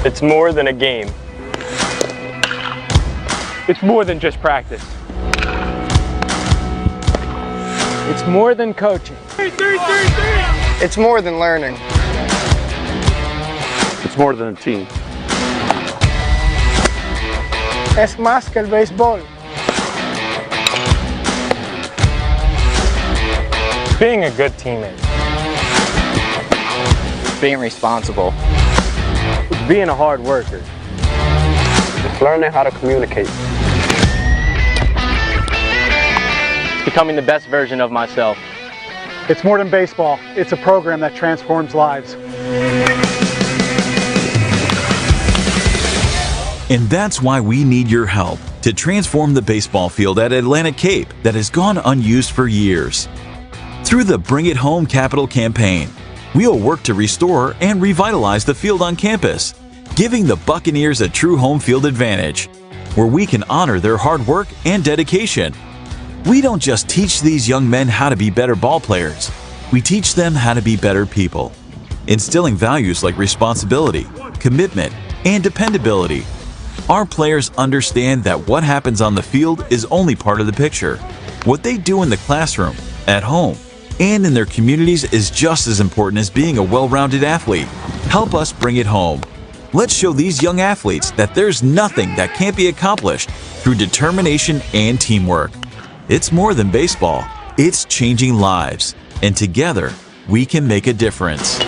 It's more than a game. It's more than just practice. It's more than coaching. It's more than learning. It's more than a team. Es más que el béisbol. Being a good teammate. Being responsible. It's being a hard worker. It's learning how to communicate. It's becoming the best version of myself. It's more than baseball. It's a program that transforms lives. And that's why we need your help to transform the baseball field at Atlantic Cape that has gone unused for years. Through the Bring It Home Capital campaign, we'll work to restore and revitalize the field on campus, giving the Buccaneers a true home field advantage, where we can honor their hard work and dedication. We don't just teach these young men how to be better ball players, we teach them how to be better people, instilling values like responsibility, commitment, and dependability. Our players understand that what happens on the field is only part of the picture. What they do in the classroom, at home, and in their communities is just as important as being a well-rounded athlete. Help us bring it home. Let's show these young athletes that there's nothing that can't be accomplished through determination and teamwork. It's more than baseball. It's changing lives. And together, we can make a difference.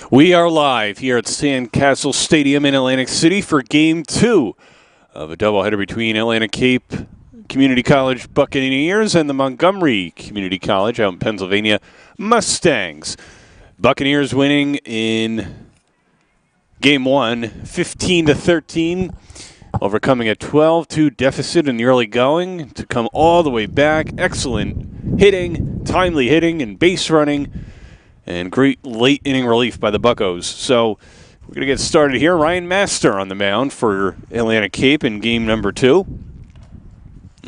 We are live here at Sandcastle Stadium in Atlantic City for Game 2 of a doubleheader between Atlantic Cape Community College Buccaneers and the Montgomery Community College out in Pennsylvania Mustangs. Buccaneers winning in Game 1, 15-13, overcoming a 12-2 deficit in the early going to come all the way back. Excellent hitting, timely hitting, and base running. And great late inning relief by the Buccos. So we're going to get started here. Ryan Master on the mound for Atlantic Cape in game number 2.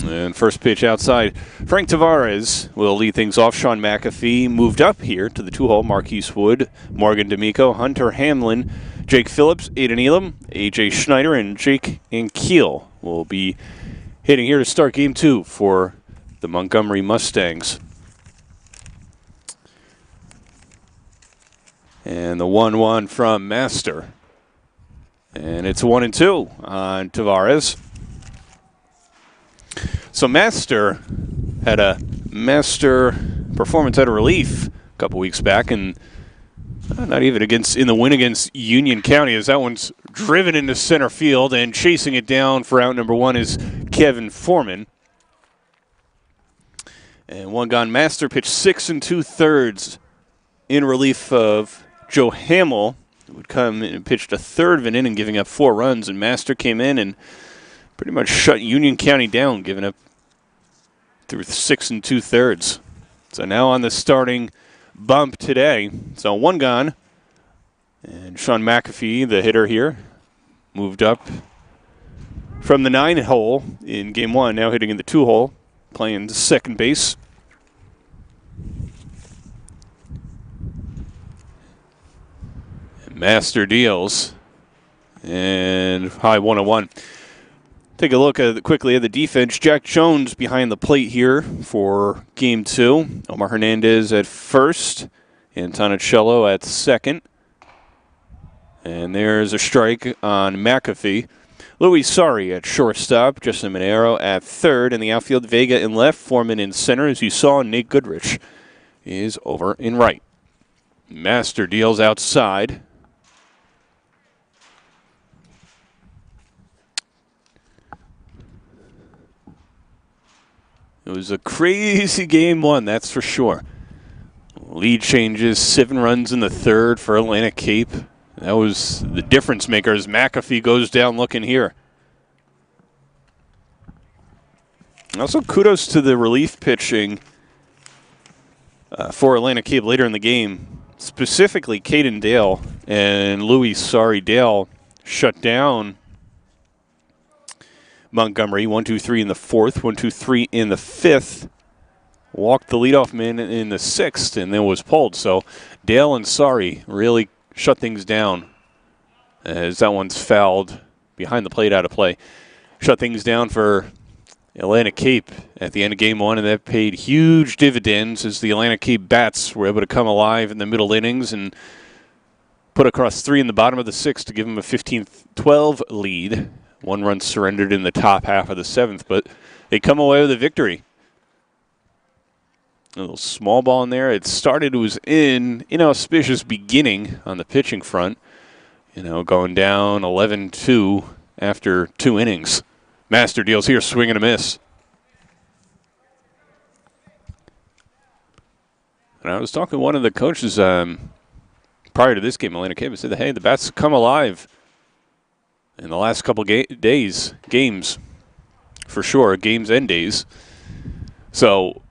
And first pitch outside. Frank Tavares will lead things off. Sean McAfee moved up here to the 2-hole. Marquise Wood, Morgan D'Amico, Hunter Hamlin, Jake Phillips, Aiden Elam, A.J. Schneider, and Jake Ankiel will be hitting here to start game 2 for the Montgomery Mustangs. And the 1-1 from Master. And it's 1-2 on Tavares. So Master had a Master performance out of relief a couple weeks back, and not even in the win against Union County, as that one's driven into center field, and chasing it down for out number 1 is Kevin Foreman. And one gone. Master pitched 6 2/3 in relief of Joe Hamill, who would come in and pitched a third of an inning, giving up 4 runs, and Master came in and pretty much shut Union County down, giving up through 6 2/3. So now on the starting bump today. So 1 gone, and Sean McAfee, the hitter here, moved up from the 9-hole in game 1, now hitting in the 2-hole, playing second base. Master deals, and high 1-1. Take a look quickly at the defense. Jack Jones behind the plate here for game 2. Omar Hernandez at first, Antonicello at second. And there's a strike on McAfee. Louis Sari at shortstop, Justin Monero at third, and the outfield Vega in left, Foreman in center. As you saw, Nate Goodrich is over in right. Master deals outside. It was a crazy game 1, that's for sure. Lead changes, 7 runs in the third for Atlantic Cape. That was the difference maker as McAfee goes down looking here. Also, kudos to the relief pitching for Atlantic Cape later in the game. Specifically, Caden Dale and Louis Sari. Dale shut down Montgomery, 1-2-3 in the 4th, 1-2-3 in the 5th. Walked the leadoff man in the 6th and then was pulled. So Dale and Sari really shut things down as that one's fouled behind the plate, out of play. Shut things down for Atlantic Cape at the end of game 1, and that paid huge dividends as the Atlantic Cape Bats were able to come alive in the middle innings and put across 3 in the bottom of the 6th to give them a 15-12 lead. 1 run surrendered in the top half of the 7th, but they come away with a victory. A little small ball in there. It was in inauspicious beginning on the pitching front. Going down 11-2 after 2 innings. Master deals here, swing and a miss. And I was talking to one of the coaches prior to this game, Atlantic Cape, and said, hey, the Bats come alive in the last couple games, for sure, games and days. So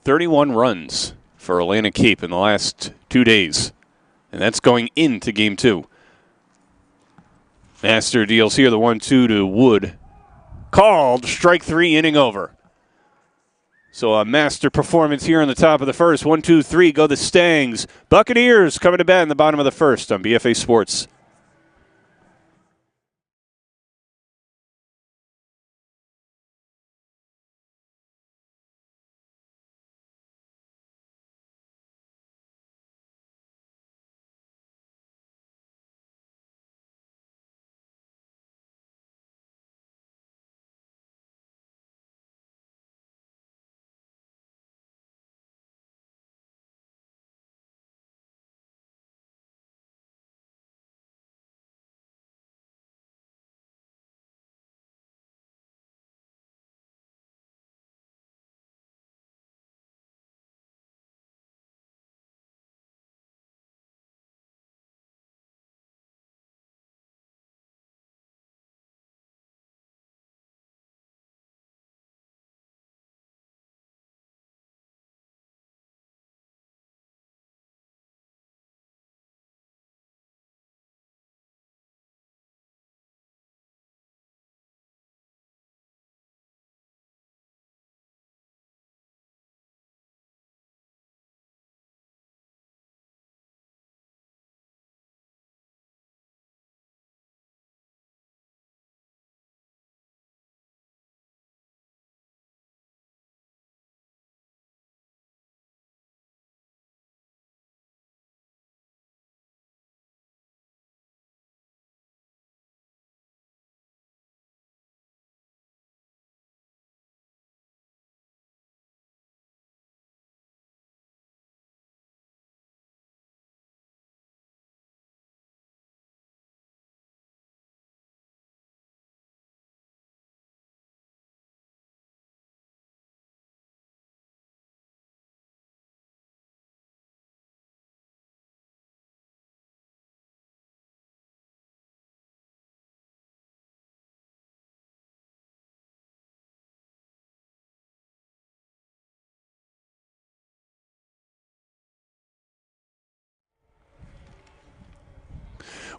31 runs for Atlantic Cape in the last 2 days, and that's going into game 2. Master deals here, the 1-2 to Wood. Called, strike 3, inning over. So a Master performance here in the top of the first. 1-2-3, go the Stangs. Buccaneers coming to bat in the bottom of the first on BFA Sports.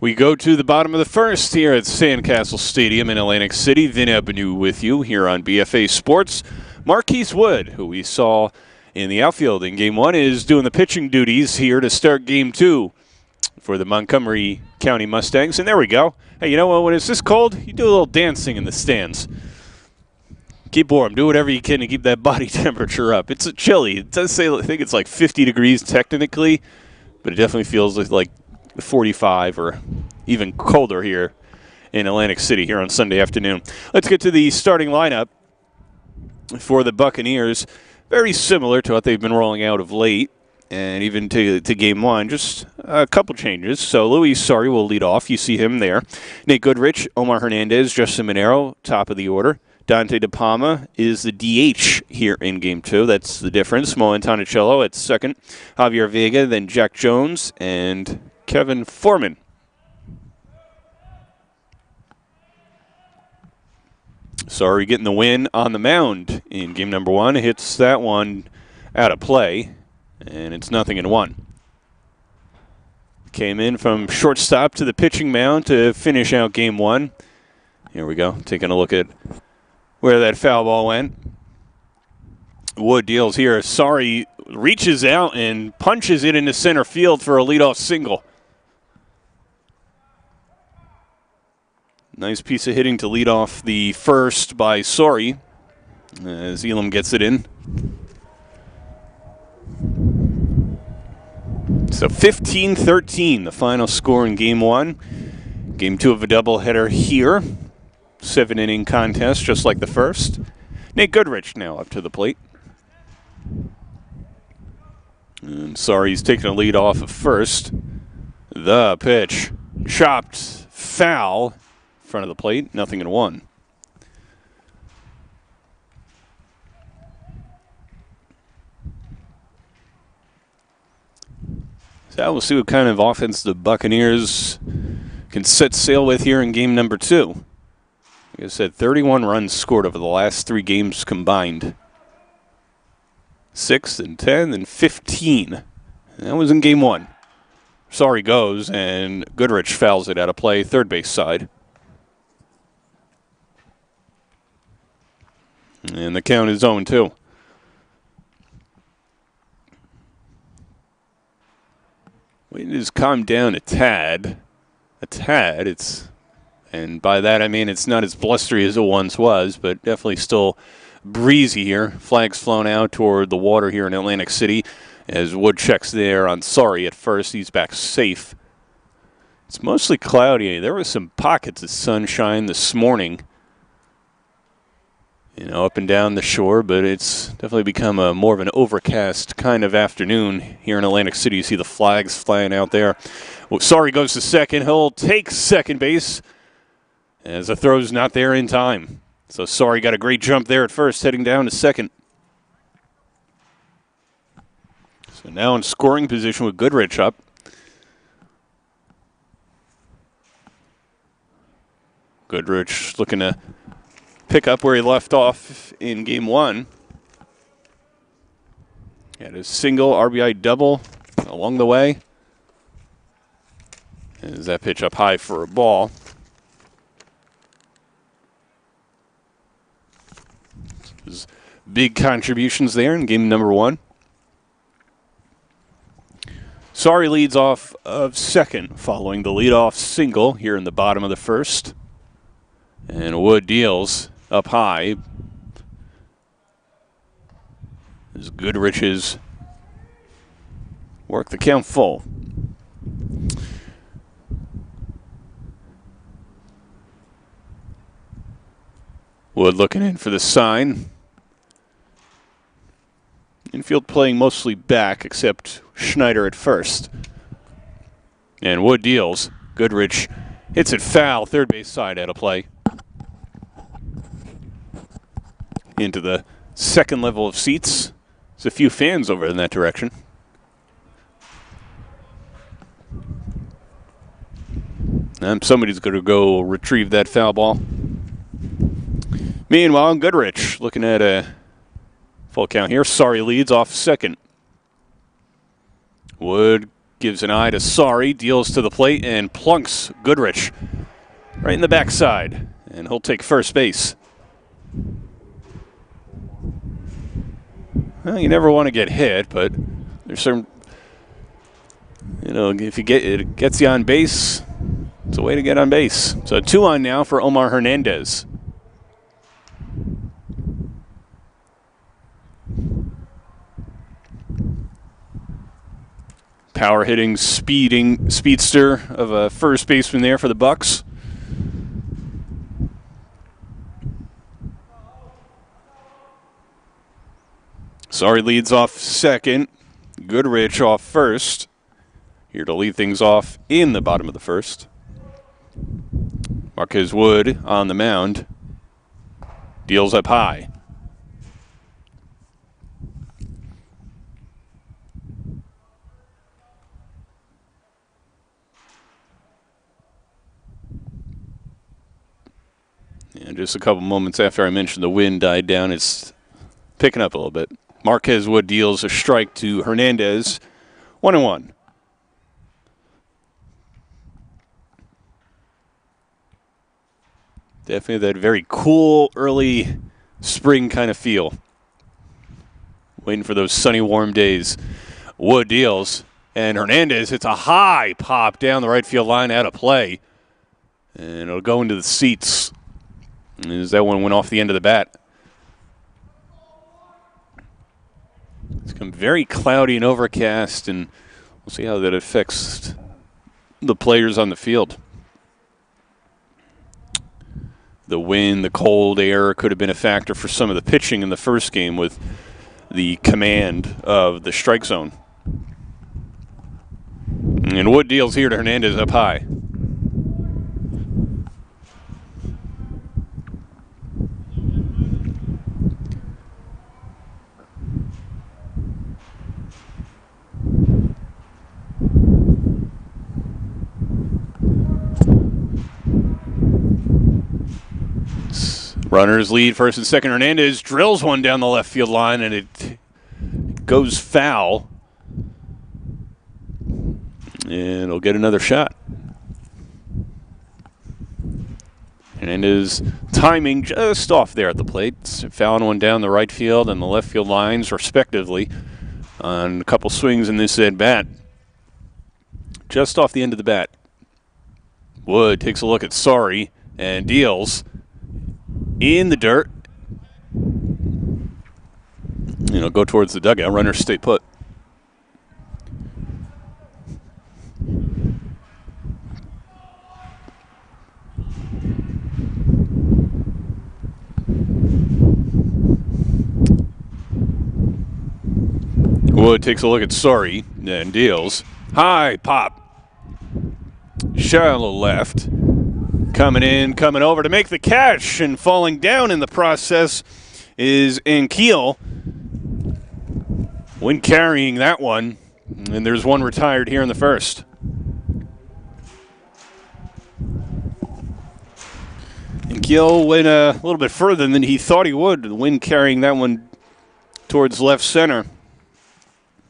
We go to the bottom of the first here at Sandcastle Stadium in Atlantic City. Vin Ebenu with you here on BFA Sports. Marquise Wood, who we saw in the outfield in Game 1, is doing the pitching duties here to start Game 2 for the Montgomery County Mustangs. And there we go. Hey, you know what? When it's this cold, you do a little dancing in the stands. Keep warm. Do whatever you can to keep that body temperature up. It's chilly. It does say, I think it's like 50 degrees technically, but it definitely feels like 45 or even colder here in Atlantic City here on Sunday afternoon. Let's get to the starting lineup for the Buccaneers. Very similar to what they've been rolling out of late and even to Game 1. Just a couple changes. So Luis Sari will lead off. You see him there. Nate Goodrich, Omar Hernandez, Justin Monero, top of the order. Dante De Palma is the DH here in Game 2. That's the difference. Mo Antonicello at second. Javier Vega, then Jack Jones, and Kevin Foreman. Sorry, getting the win on the mound in Game number 1. Hits that one out of play, and it's 0-1. Came in from shortstop to the pitching mound to finish out Game 1. Here we go, taking a look at where that foul ball went. Wood deals here. Sorry, reaches out and punches it into center field for a leadoff single. Nice piece of hitting to lead off the first by Sori as Elam gets it in. So 15-13, the final score in Game 1. Game 2 of a doubleheader here. 7-inning contest, just like the first. Nate Goodrich now up to the plate. And Sari's taking a lead off of first. The pitch. Chopped foul. Front of the plate, 0-1. So we'll see what kind of offense the Buccaneers can set sail with here in Game number 2. Like I said, 31 runs scored over the last 3 games combined. 6 and 10 and 15. And that was in Game 1. Sorry goes, and Goodrich fouls it out of play, third base side. And the count is 0-2. Wind has calmed down a tad. And by that I mean it's not as blustery as it once was, but definitely still breezy here. Flags flown out toward the water here in Atlantic City as Wood checks there on Sorry at first. He's back safe. It's mostly cloudy. There were some pockets of sunshine this morning, up and down the shore, but it's definitely become more of an overcast kind of afternoon here in Atlantic City. You see the flags flying out there. Well, Sorry goes to second. He'll take second base as the throw's not there in time. So Sorry got a great jump there at first, heading down to second. So now in scoring position with Goodrich up. Goodrich looking to pick up where he left off in Game 1. Had a single RBI double along the way. As that pitch up high for a ball. His big contributions there in Game number 1. Sorry leads off of second following the leadoff single here in the bottom of the first. And Wood deals up high as Goodrich's work the count full. Wood looking in for the sign. Infield playing mostly back, except Schneider at first. And Wood deals. Goodrich hits it foul, third base side out of play. Into the second level of seats. There's a few fans over in that direction. And somebody's going to go retrieve that foul ball. Meanwhile, Goodrich looking at a full count here. Sorry leads off second. Wood gives an eye to Sorry, deals to the plate, and plunks Goodrich right in the backside. And he'll take first base. Well, you never want to get hit, but there's certain, if you it gets you on base, it's a way to get on base. So 2 on now for Omar Hernandez. Power hitting, speedster of a first baseman there for the Bucks. Sorry leads off second. Goodrich off first. Here to lead things off in the bottom of the first. Marquez Wood on the mound. Deals up high. And just a couple moments after I mentioned the wind died down, it's picking up a little bit. Marquez Wood deals a strike to Hernandez. 1-1. Definitely that very cool early spring kind of feel. Waiting for those sunny, warm days. Wood deals, and Hernandez hits a high pop down the right field line out of play. And it'll go into the seats. As that one went off the end of the bat. It's become very cloudy and overcast, and we'll see how that affects the players on the field. The wind, the cold air could have been a factor for some of the pitching in the first game with the command of the strike zone. And Wood deals here to Hernandez up high. Runners lead first and second. Hernandez drills one down the left field line, and it goes foul. And it'll get another shot. Hernandez timing just off there at the plate. Fouling one down the right field and the left field lines, respectively, on a couple swings in this at-bat. Just off the end of the bat. Wood takes a look at Sorry and deals in the dirt. Go towards the dugout. Runners stay put. Wood takes a look at Sorry and deals. High pop. Shallow left. Coming in, coming over to make the catch, and falling down in the process is Ankiel. When carrying that one, and there's one retired here in the first. Ankiel went a little bit further than he thought he would. The wind carrying that one towards left center.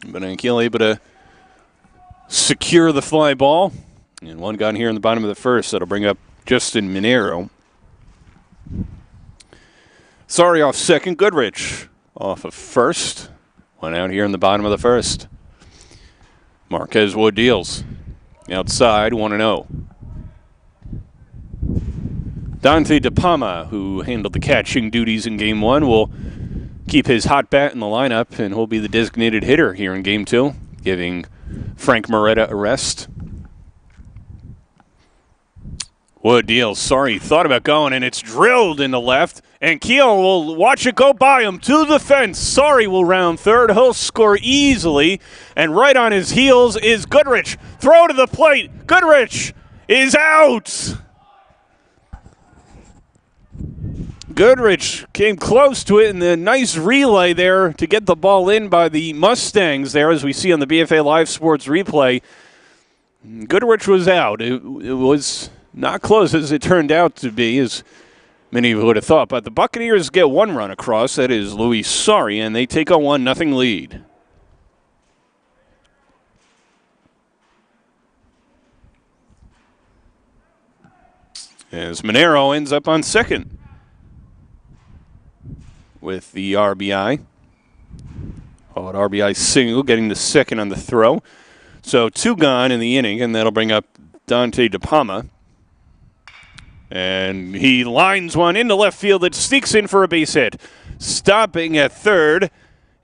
But Ankiel able to secure the fly ball. And one gone here in the bottom of the first. That'll bring up Justin Minero. Sorry off second. Goodrich off of first. One out here in the bottom of the first. Marquez Wood deals. Outside, 1-0. Dante DePalma, who handled the catching duties in Game 1, will keep his hot bat in the lineup, and he'll be the designated hitter here in Game 2, giving Frank Moretta a rest. Wood deals. Sorry, thought about going, and it's drilled into left. And Keel will watch it go by him to the fence. Sorry will round third. He'll score easily. And right on his heels is Goodrich. Throw to the plate. Goodrich is out. Goodrich came close to it, and the nice relay there to get the ball in by the Mustangs there, as we see on the BFA Live Sports replay. Goodrich was out. It was not close as it turned out to be, as many would have thought. But the Buccaneers get one run across. That is Luis Sorry, and they take a 1-0 lead. as Monero ends up on second with the RBI. Oh, an RBI single, getting the second on the throw. So 2 gone in the inning, and that'll bring up Dante DePalma. And he lines one into left field that sneaks in for a base hit. Stopping at third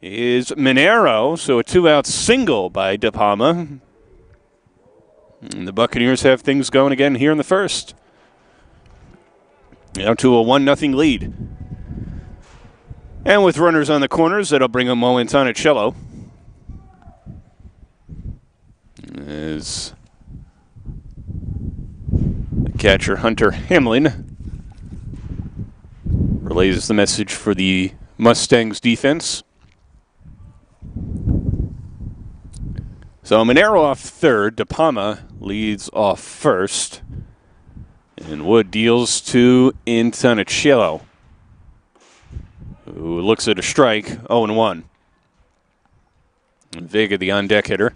is Monero, so a 2-out single by DePalma. And the Buccaneers have things going again here in the first. Now to a 1-0 lead. And with runners on the corners, that'll bring up Mo Antonicello. As the catcher Hunter Hamlin relays the message for the Mustangs defense. So Monero off third, DePalma leads off first, and Wood deals to Antonicello, who looks at a strike, 0-1. And Vega, the on-deck hitter.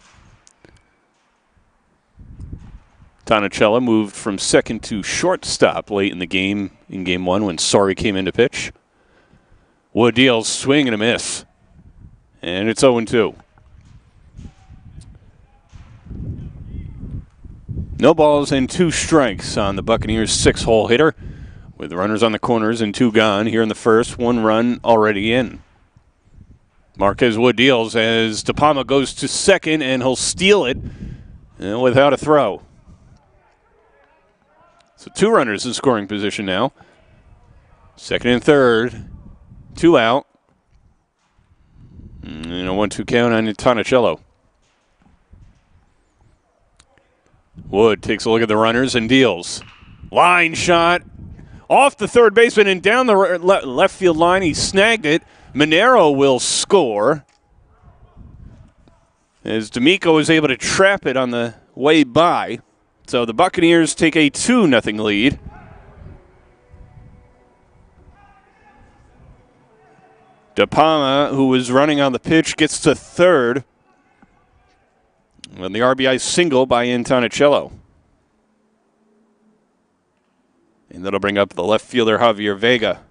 Antonicello moved from second to shortstop late in the game, in Game 1, when Sorry came in to pitch. Wood deals, swing and a miss. And it's 0-2. No balls and 2 strikes on the Buccaneers' 6-hole hitter, with runners on the corners and 2 gone here in the first, 1 run already in. Marquez Wood deals as DePalma goes to second, and he'll steal it without a throw. So 2 runners in scoring position now. Second and third, 2 out. And a 1-2 count on Antonicello. Wood takes a look at the runners and deals. Line shot off the third baseman and down the left field line. He snagged it. Monero will score, as D'Amico is able to trap it on the way by. So the Buccaneers take a 2-0 lead. DePalma, who was running on the pitch, gets to third. And the RBI single by Antonicello. And that'll bring up the left fielder, Javier Vega.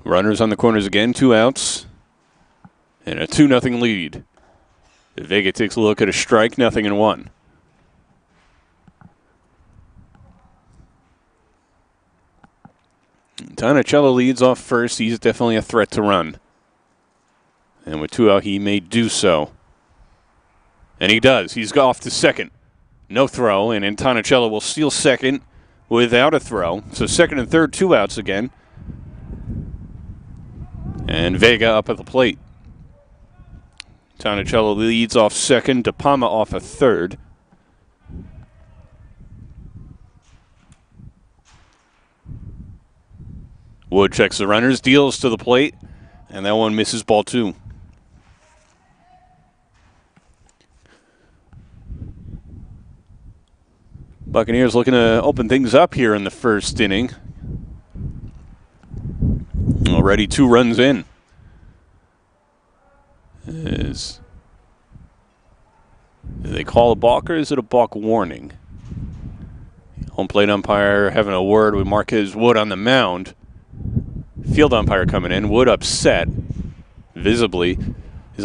Runners on the corners again, 2 outs. And a 2-0 lead. Vega takes a look at a strike, 0-1. Antonicello leads off first. He's definitely a threat to run. And with 2 out, he may do so. And he does. He's off to second. No throw, and Antonicello will steal second without a throw. So second and third, 2 outs again. And Vega up at the plate. Antonicello leads off second. DePalma off a third. Wood checks the runners, deals to the plate, and that one misses ball 2. Buccaneers looking to open things up here in the first inning. Already 2 runs in. Do they call a balk, or is it a balk warning? Home plate umpire having a word with Marquez Wood on the mound. Field umpire coming in. Wood upset, visibly. He's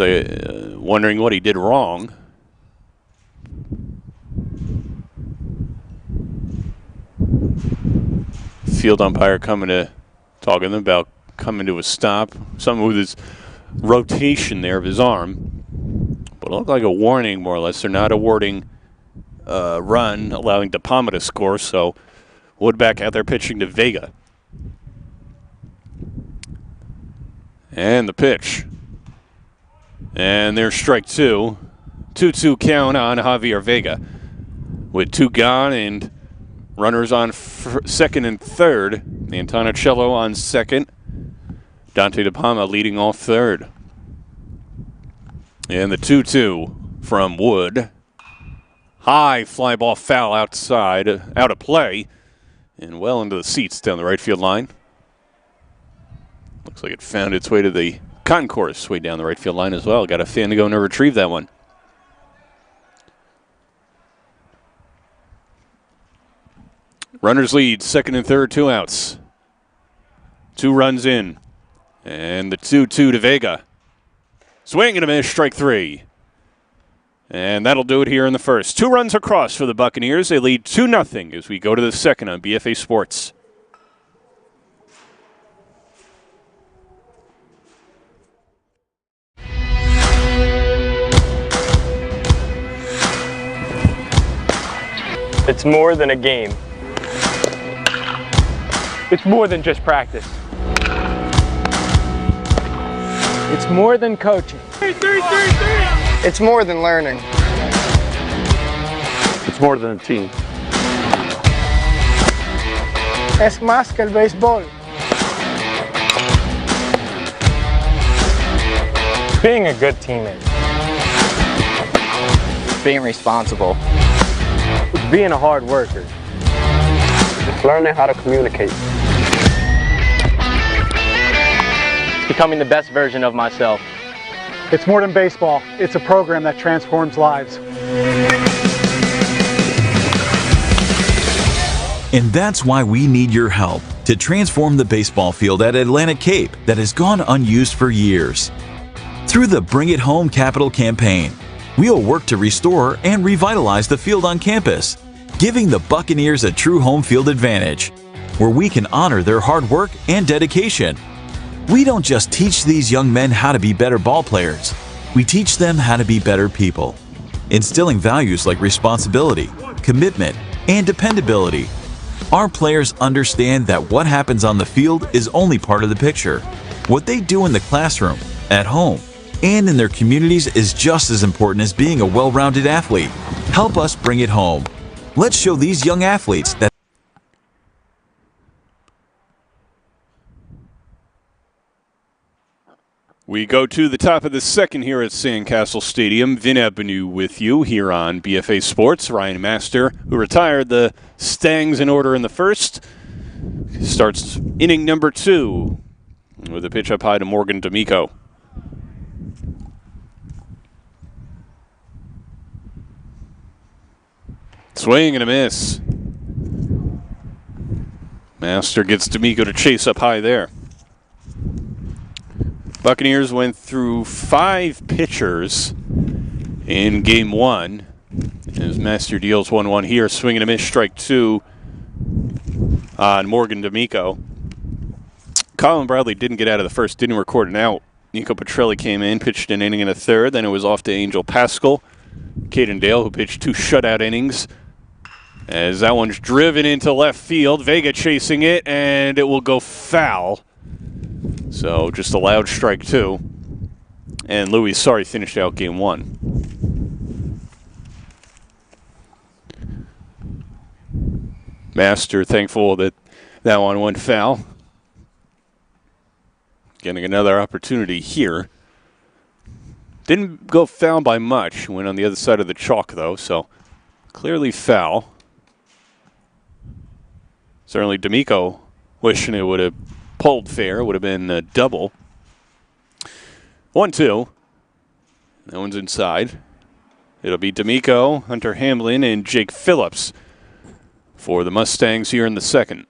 wondering what he did wrong. Field umpire talking to them about coming to a stop. Something with his rotation there of his arm. But it looked like a warning, more or less. They're not awarding a run, allowing DePalma to score. So Wood back out there pitching to Vega. And the pitch. And there's strike 2. 2-2 count on Javier Vega. With 2 gone and runners on second and third. Antonicello on second. Dante DePalma leading off third. And the 2-2 from Wood. High fly ball foul outside, out of play. And well into the seats down the right field line. Looks like it found its way to the concourse way down the right field line as well. Got a fan to go and retrieve that one. Runners lead, second and third, 2 outs. 2 runs in. And the 2-2 to Vega. Swing and a miss, strike 3. And that'll do it here in the first. 2 runs across for the Buccaneers. They lead 2-0 as we go to the second on BFA Sports. It's more than a game. It's more than just practice. It's more than coaching. It's more than learning. It's more than a team. Es más que el béisbol. Being a good teammate. Being responsible. Being a hard worker. It's learning how to communicate. Becoming the best version of myself. It's more than baseball. It's a program that transforms lives. And that's why we need your help to transform the baseball field at Atlantic Cape that has gone unused for years. Through the Bring It Home Capital campaign, we'll work to restore and revitalize the field on campus, giving the Buccaneers a true home field advantage, where we can honor their hard work and dedication. We don't just teach these young men how to be better ball players, we teach them how to be better people, instilling values like responsibility, commitment, and dependability. Our players understand that what happens on the field is only part of the picture. What they do in the classroom, at home, and in their communities is just as important as being a well-rounded athlete. Help us bring it home. Let's show these young athletes that we go to the top of the second here at Sandcastle Stadium. Vin Avenue with you here on BFA Sports. Ryan Master, who retired the Stangs in order in the first, starts inning number 2 with a pitch up high to Morgan D'Amico. Swing and a miss. Master gets D'Amico to chase up high there. Buccaneers went through 5 pitchers in game 1. As Master deals 1-1 here, swing and a miss, strike 2 on Morgan D'Amico. Colin Bradley didn't get out of the first, didn't record an out. Nico Petrelli came in, pitched an inning and a third. Then it was off to Angel Pascal. Caden Dale, who pitched 2 shutout innings. As that one's driven into left field. Vega chasing it, and it will go foul. So just a loud strike 2. And Louis Sari finished out game 1. Master thankful that that one went foul. Getting another opportunity here. Didn't go foul by much. Went on the other side of the chalk, though, so clearly foul. Certainly D'Amico wishing it would have pulled fair. Would have been a double. 1-2. That one's inside. It'll be D'Amico, Hunter Hamlin, and Jake Phillips for the Mustangs here in the second.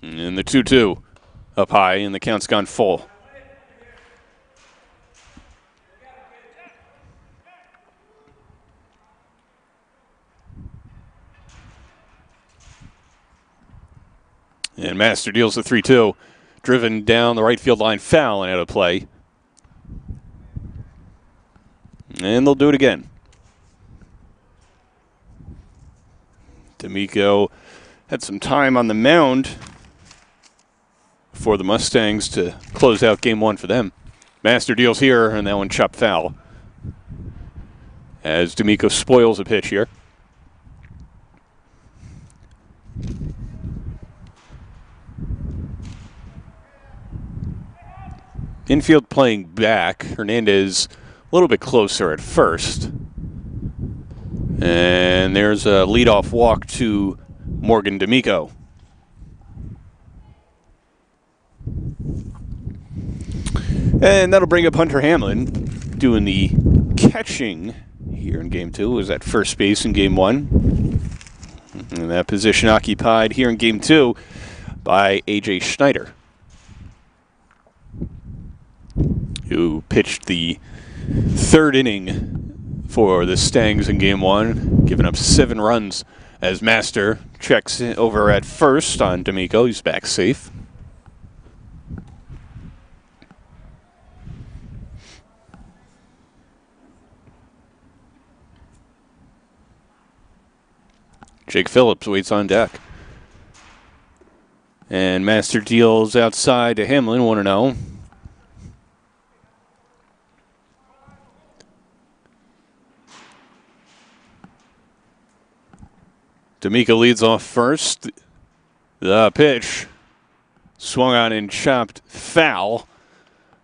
And the 2-2 up high, and the count's gone full. And Master deals the 3-2. Driven down the right field line, foul and out of play. And they'll do it again. D'Amico had some time on the mound for the Mustangs to close out game 1 for them. Master deals here, and that one chopped foul. As D'Amico spoils a pitch here. Infield playing back. Hernandez a little bit closer at first. And there's a leadoff walk to Morgan D'Amico. And that'll bring up Hunter Hamlin doing the catching here in Game 2. Was at first base in Game 1. And that position occupied here in Game 2 by A.J. Schneider, who pitched the third inning for the Stangs in Game 1, giving up 7 runs as Master checks over at first on D'Amico. He's back safe. Jake Phillips waits on deck. And Master deals outside to Hamlin, 1-0. D'Amico leads off first. The pitch swung on and chopped foul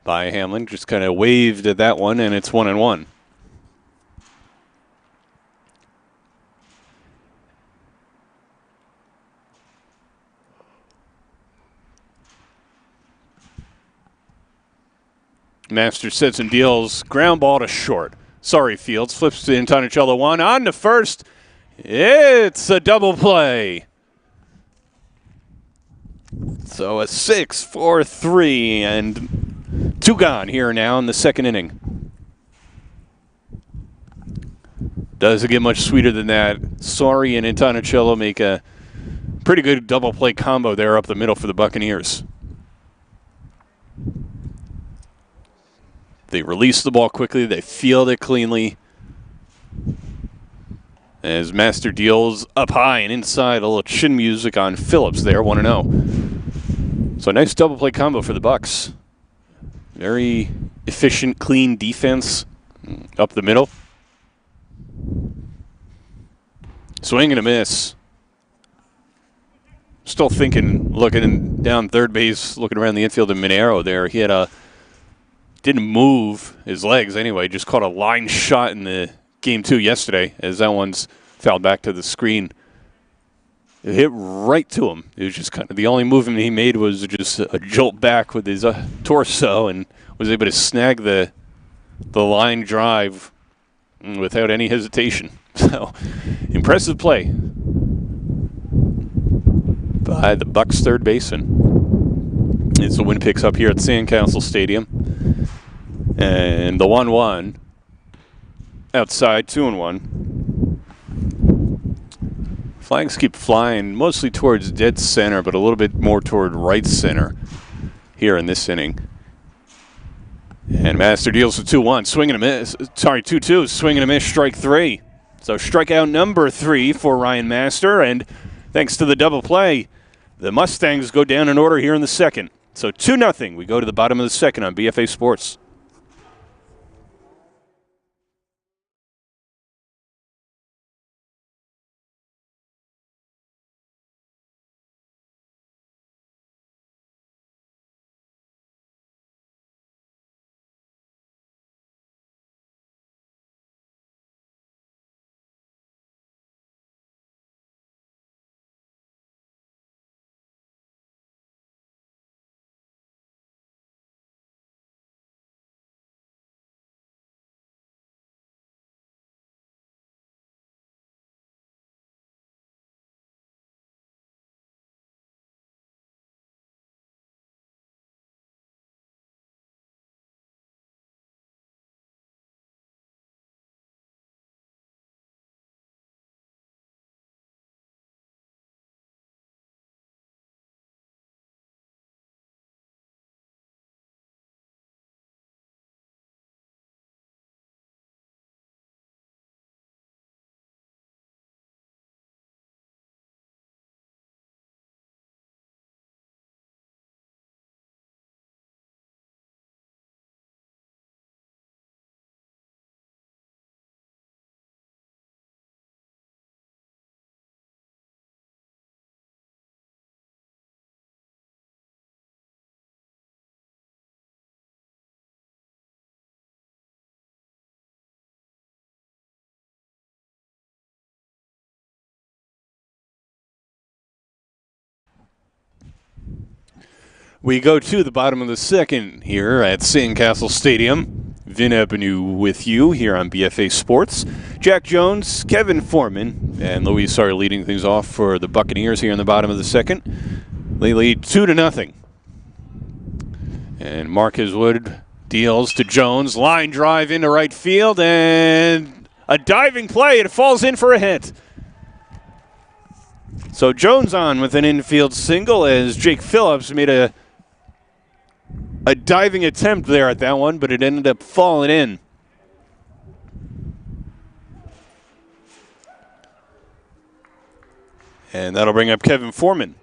by Hamlin. Just kind of waved at that one, and it's 1-1. Master sets and deals. Ground ball to short. Sorry, Fields. Flips to Antonicello. One on to first. It's a double play. So a 6-4-3 and 2 gone here now in the second inning. Doesn't get much sweeter than that. Sorry and Antonicello make a pretty good double play combo there up the middle for the Buccaneers. They release the ball quickly. They field it cleanly. As Master deals up high and inside, a little chin music on Phillips there, 1-0. So a nice double play combo for the Bucs. Very efficient, clean defense up the middle. Swing and a miss. Still thinking, looking down third base, looking around the infield in Minero there. He had didn't move his legs anyway, just caught a line shot in the Game 2 yesterday as that one's fouled back to the screen. It hit right to him. It was just kind of the only movement he made was just a jolt back with his torso and was able to snag the line drive without any hesitation. So, impressive play by the Bucs third baseman. It's the wind picks up here at Sandcastle Stadium. And the 1-1 outside, 2-1. Flags keep flying mostly towards dead center, but a little bit more toward right center here in this inning. And Master deals with 2-1, swing and a miss. Sorry, 2-2, swing and a miss, strike 3. So strikeout number 3 for Ryan Master, and thanks to the double play, the Mustangs go down in order here in the second. So 2-0, we go to the bottom of the second on BFA Sports. We go to the bottom of the second here at Sandcastle Stadium. Vin Ebenau with you here on BFA Sports. Jack Jones, Kevin Foreman, and Louis Sarr leading things off for the Buccaneers here in the bottom of the second. They lead 2-0. And Marcus Wood deals to Jones. Line drive into right field, and a diving play. It falls in for a hit. So Jones on with an infield single as Jake Phillips made a diving attempt there at that one, but it ended up falling in. And that'll bring up Kevin Foreman.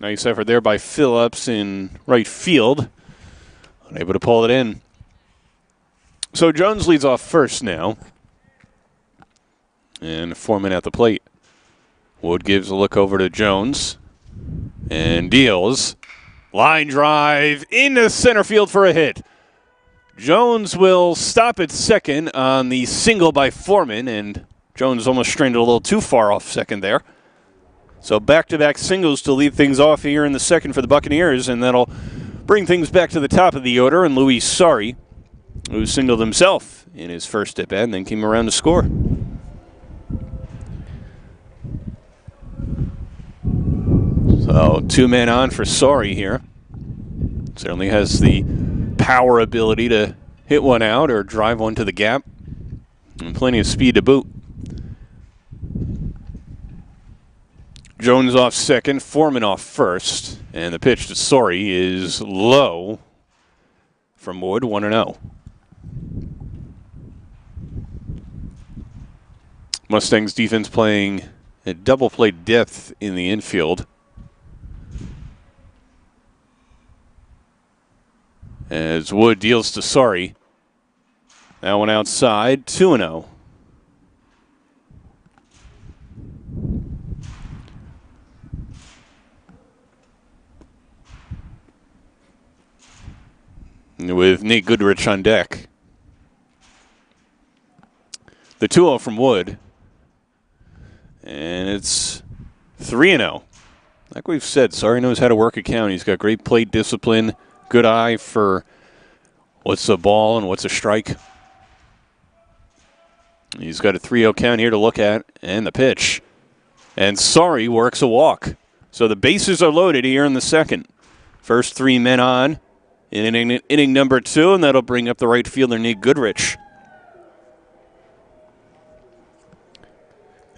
Nice effort there by Phillips in right field. Unable to pull it in. So Jones leads off first now. And Foreman at the plate. Wood gives a look over to Jones. And deals. Line drive into center field for a hit. Jones will stop at second on the single by Foreman. And Jones almost strained it a little too far off second there. So back-to-back singles to lead things off here in the second for the Buccaneers. And that'll bring things back to the top of the order. And Louis Sarr, who singled himself in his first at-bat and then came around to score. So 2 men on for Sarr here. Certainly has the power ability to hit one out or drive one to the gap. And plenty of speed to boot. Jones off second, Foreman off first. And the pitch to Sarr is low from Wood, 1-0. Mustangs defense playing a double play depth in the infield. As Wood deals to Sarr. That one outside, 2-0. With Nate Goodrich on deck. The 2-0 from Wood. And it's 3-0. Like we've said, Sarr knows how to work a count. He's got great plate discipline, good eye for what's a ball and what's a strike. He's got a 3-0 count here to look at, and the pitch. And Sarr works a walk. So the bases are loaded here in the second. First 3 men on in inning number 2, and that'll bring up the right fielder, Nate Goodrich.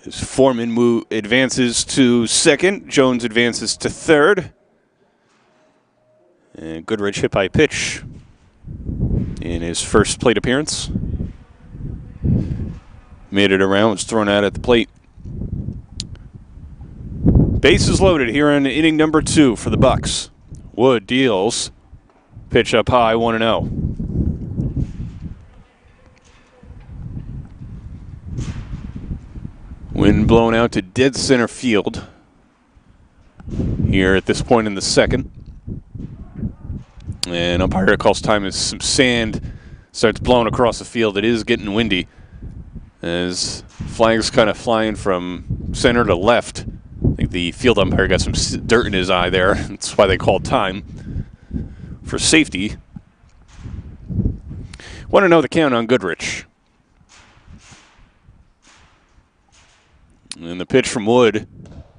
As Foreman advances to second, Jones advances to third. And Goodrich hit by pitch in his first plate appearance. Made it around, was thrown out at the plate. Bases loaded here in inning number 2 for the Bucks. Wood deals. Pitch up high, 1-0. Wind blown out to dead center field here at this point in the second. And umpire calls time as some sand starts blowing across the field. It is getting windy as flags kind of flying from center to left. I think the field umpire got some dirt in his eye there. That's why they called time for safety. Want to know the count on Goodrich. And the pitch from Wood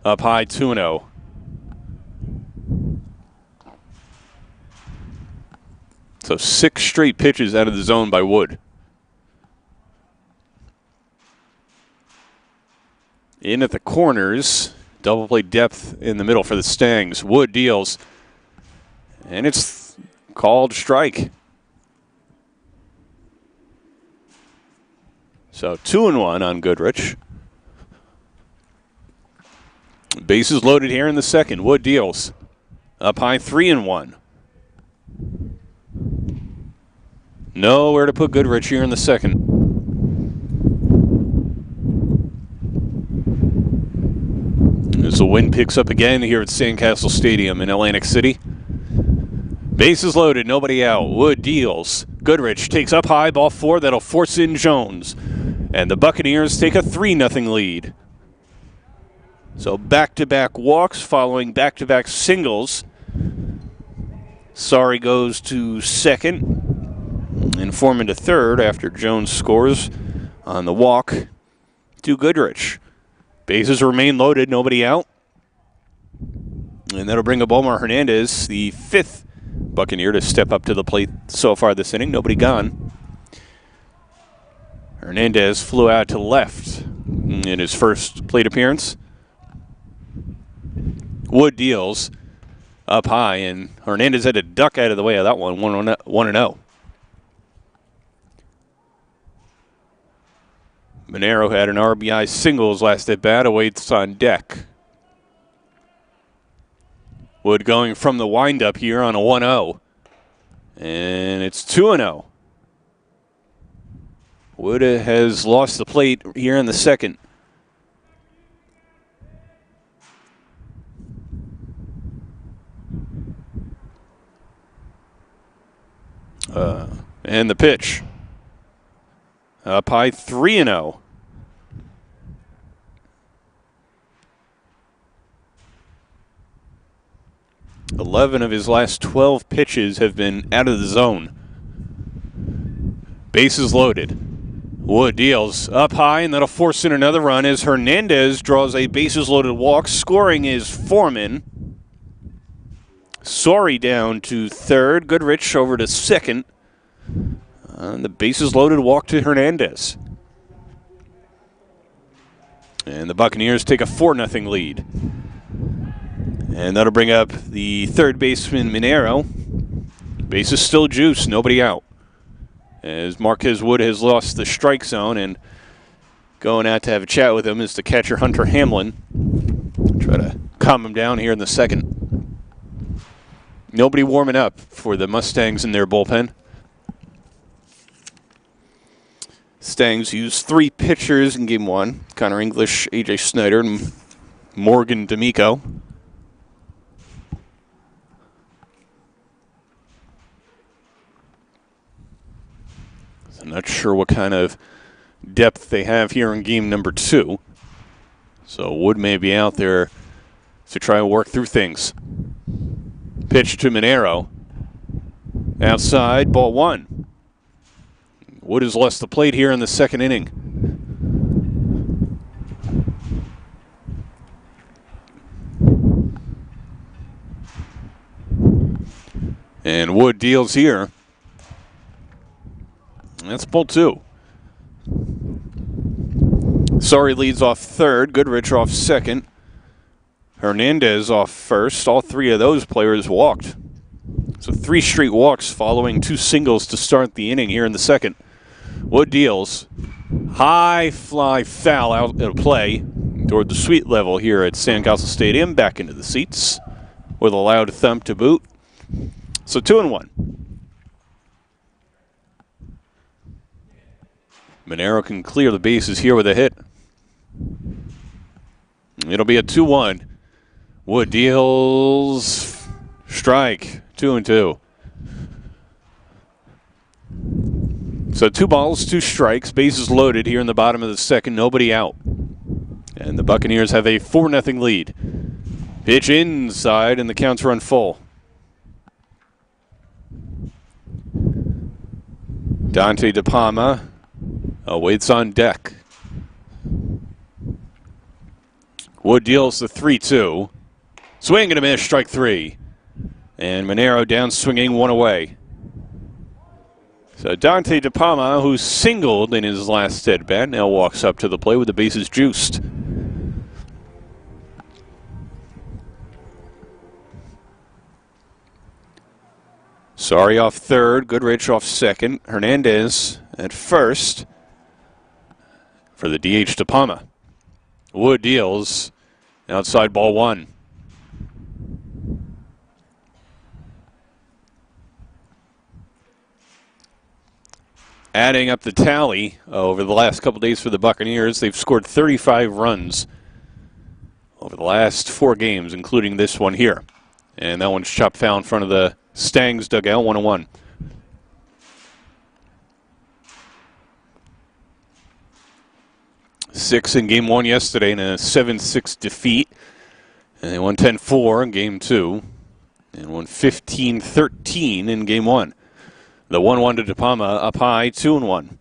up high, 2-0. So 6 straight pitches out of the zone by Wood. In at the corners, double play depth in the middle for the Stangs. Wood deals, and it's called strike. So 2-1 on Goodrich. Bases loaded here in the second. Wood deals. Up high, 3-1. Nowhere to put Goodrich here in the second. As the wind picks up again here at Sandcastle Stadium in Atlantic City. Bases loaded, nobody out. Wood deals. Goodrich takes up high, ball 4. That'll force in Jones. And the Buccaneers take a 3-0 lead. So back-to-back walks following back-to-back singles. Sorry goes to second and Foreman to third after Jones scores on the walk to Goodrich. Bases remain loaded, nobody out. And that'll bring up Omar Hernandez, the fifth Buccaneer to step up to the plate so far this inning. Nobody gone. Hernandez flew out to left in his first plate appearance. Wood deals up high, and Hernandez had to duck out of the way of that one, 1-0. Monero had an RBI singles last at bat, awaits on deck. Wood going from the windup here on a 1-0. And it's 2-0. Wood has lost the plate here in the second. And the pitch. Up high, 3-0. Eleven of his last 12 pitches have been out of the zone. Bases loaded. Wood deals up high, and that'll force in another run as Hernandez draws a bases-loaded walk. Scoring is Foreman. Sorry down to third. Goodrich over to second. And the bases-loaded walk to Hernandez. And the Buccaneers take a 4-0 lead. And that'll bring up the third baseman, Monero. Bases still juice, nobody out. As Marquez Wood has lost the strike zone, and going out to have a chat with him is the catcher, Hunter Hamlin. Try to calm him down here in the second. Nobody warming up for the Mustangs in their bullpen. Mustangs used 3 pitchers in game 1. Connor English, A.J. Snyder, and Morgan D'Amico. I'm not sure what kind of depth they have here in game number 2. So Wood may be out there to try and work through things. Pitch to Monero. Outside, ball 1. Wood has lost the plate here in the second inning. And Wood deals here. That's ball 2. Sorry leads off third. Goodrich off second. Hernandez off first. All 3 of those players walked. So 3 straight walks following 2 singles to start the inning here in the second. Wood deals. High fly foul out of play toward the suite level here at Sandcastle Stadium. Back into the seats with a loud thump to boot. So 2-1. Monero can clear the bases here with a hit. It'll be a 2-1. Wood deals. Strike. 2-2. So 2 balls, 2 strikes. Bases loaded here in the bottom of the second. Nobody out. And the Buccaneers have a 4-0 lead. Pitch inside, and the counts run full. Dante DePalma waits on deck. Wood deals the 3-2. Swing and a miss, strike 3. And Monero down swinging, 1 away. So Dante DePalma, who singled in his last at bat, now walks up to the plate with the bases juiced. Sorry off third, Goodrich off second, Hernandez at first for the DH DePalma. Wood deals outside, ball 1. Adding up the tally over the last couple days for the Buccaneers, they've scored 35 runs over the last 4 games, including this one here. And that one's chopped foul in front of the Stangs dugout, 1-1. 6 in Game 1 yesterday in a 7-6 defeat. And they won 10-4 in Game 2. And won 15-13 in Game 1. The 1-1 to DePalma up high, 2-1.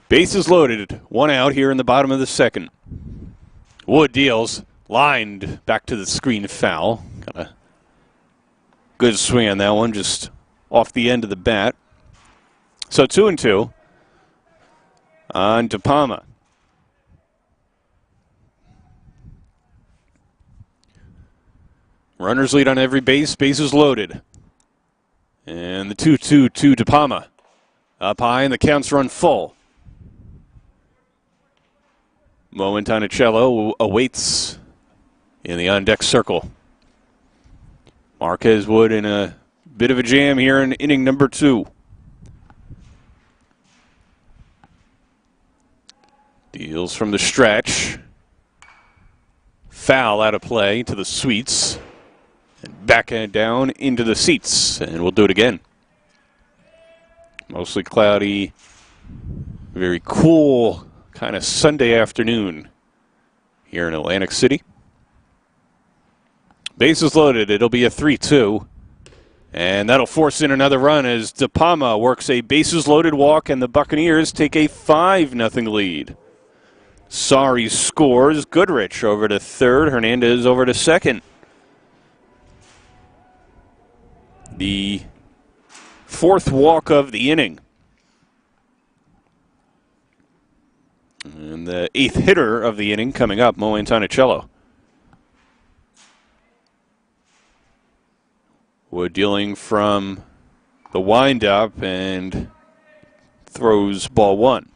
Bases loaded, 1 out here in the bottom of the second. Wood deals, lined back to the screen, foul. Got a good swing on that one, just off the end of the bat. So 2-2 on DePalma. Runners lead on every base, bases loaded. And the 2-2 to DePalma. Up high, and the counts run full. Montgomery awaits in the on-deck circle. Marquez Wood in a bit of a jam here in inning number 2. Deals from the stretch. Foul out of play to the sweets. And back down into the seats. And we'll do it again. Mostly cloudy. Very cool kind of Sunday afternoon here in Atlantic City. Bases loaded. It'll be a 3-2. And that'll force in another run as DePalma works a bases loaded walk and the Buccaneers take a 5-0 lead. Sorry scores. Goodrich over to third. Hernandez over to second. The 4th walk of the inning. And the 8th hitter of the inning coming up, Montgomery. Wood dealing from the windup and throws ball 1.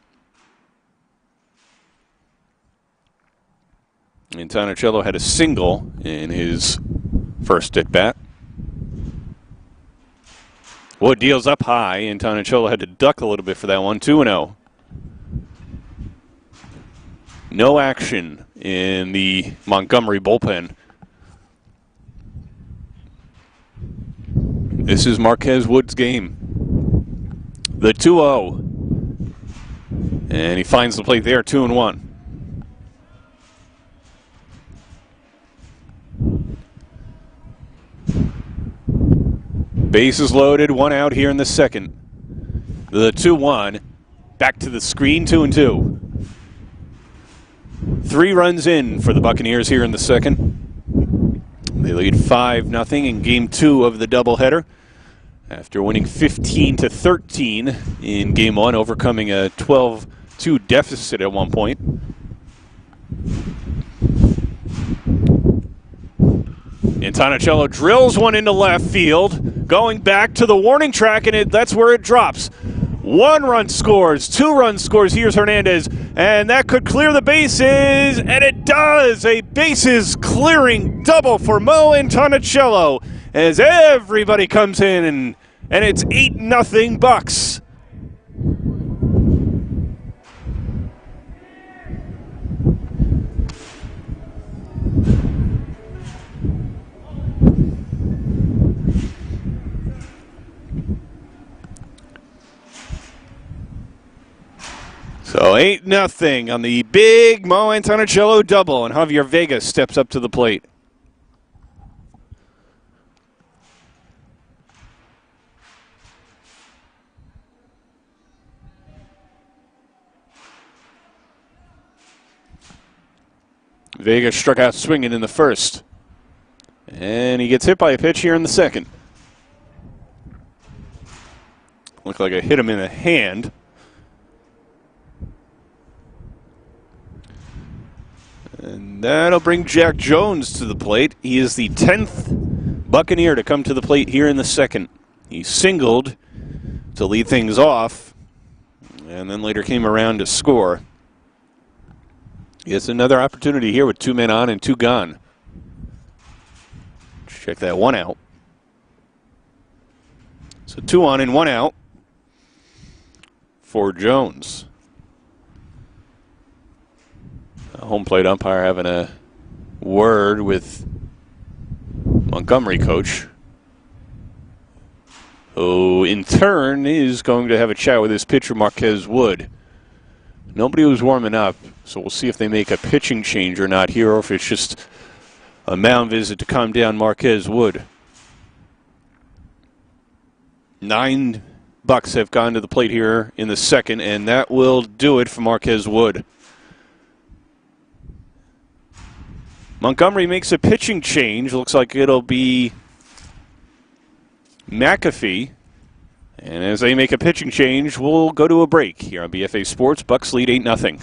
And Tonicello had a single in his first at bat. Wood deals up high, and Tonicello had to duck a little bit for that one. 2-0. No action in the Montgomery bullpen. This is Marquez Wood's game. The 2-0. And he finds the plate there, 2-1. Bases loaded, 1 out here in the second. The 2-1. Back to the screen, 2-2. 3 runs in for the Buccaneers here in the second. They lead 5-0 in Game 2 of the doubleheader after winning 15-13 in Game 1, overcoming a 12-2 deficit at one point. And Tonicello drills one into left field, going back to the warning track, and that's where it drops. 1 run scores, 2 runs scores. Here's Hernandez, and that could clear the bases, and it does. A bases clearing double for Mo and Tonicello as everybody comes in, and it's 8-0 Bucks. So 8-0 on the big Mo and Tonicello double, and Javier Vega steps up to the plate. Vega struck out swinging in the first, and he gets hit by a pitch here in the second. Looked like it hit him in the hand. And that'll bring Jack Jones to the plate. He is the 10th Buccaneer to come to the plate here in the second. He singled to lead things off, and then later came around to score. He has another opportunity here with 2 men on and 2 gone. Check that 1 out. So 2 on and 1 out for Jones. A home plate umpire having a word with Montgomery coach, who in turn is going to have a chat with his pitcher, Marquez Wood. Nobody was warming up, so we'll see if they make a pitching change or not here, or if it's just a mound visit to calm down Marquez Wood. 9 Bucks have gone to the plate here in the second, and that will do it for Marquez Wood. Montgomery makes a pitching change. Looks like it'll be McAfee. And as they make a pitching change, we'll go to a break here on BFA Sports. Bucks lead 8-0.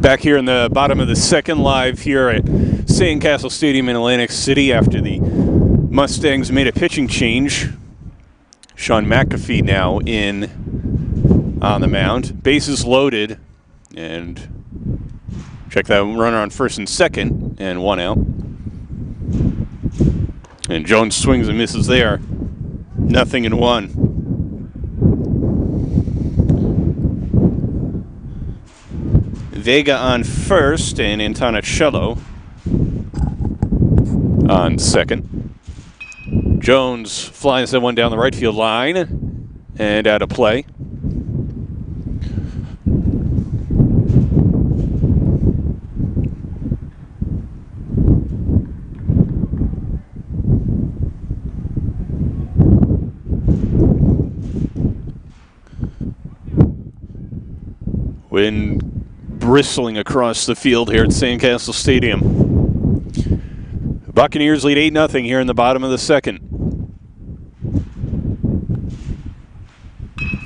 Back here in the bottom of the second, live here at Sandcastle Stadium in Atlantic City after the Mustangs made a pitching change. Sean McAfee now in on the mound. Bases loaded, and check that runner on first and second, and 1 out. And Jones swings and misses there. 0-1. Vega on first and Antonicello on second. Jones flies that one down the right field line and out of play. Wind bristling across the field here at Sandcastle Stadium. Buccaneers lead 8-0 here in the bottom of the second.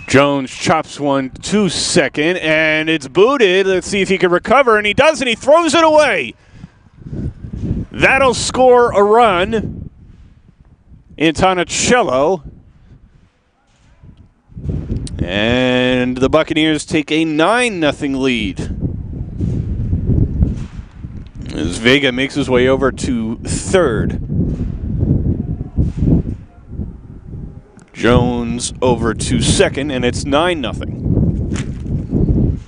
Jones chops one to second, and it's booted. Let's see if he can recover, and he does, and he throws it away. That'll score a run. Antonicello. And the Buccaneers take a 9-0 lead. As Vega makes his way over to third. Jones over to second, and it's 9-0.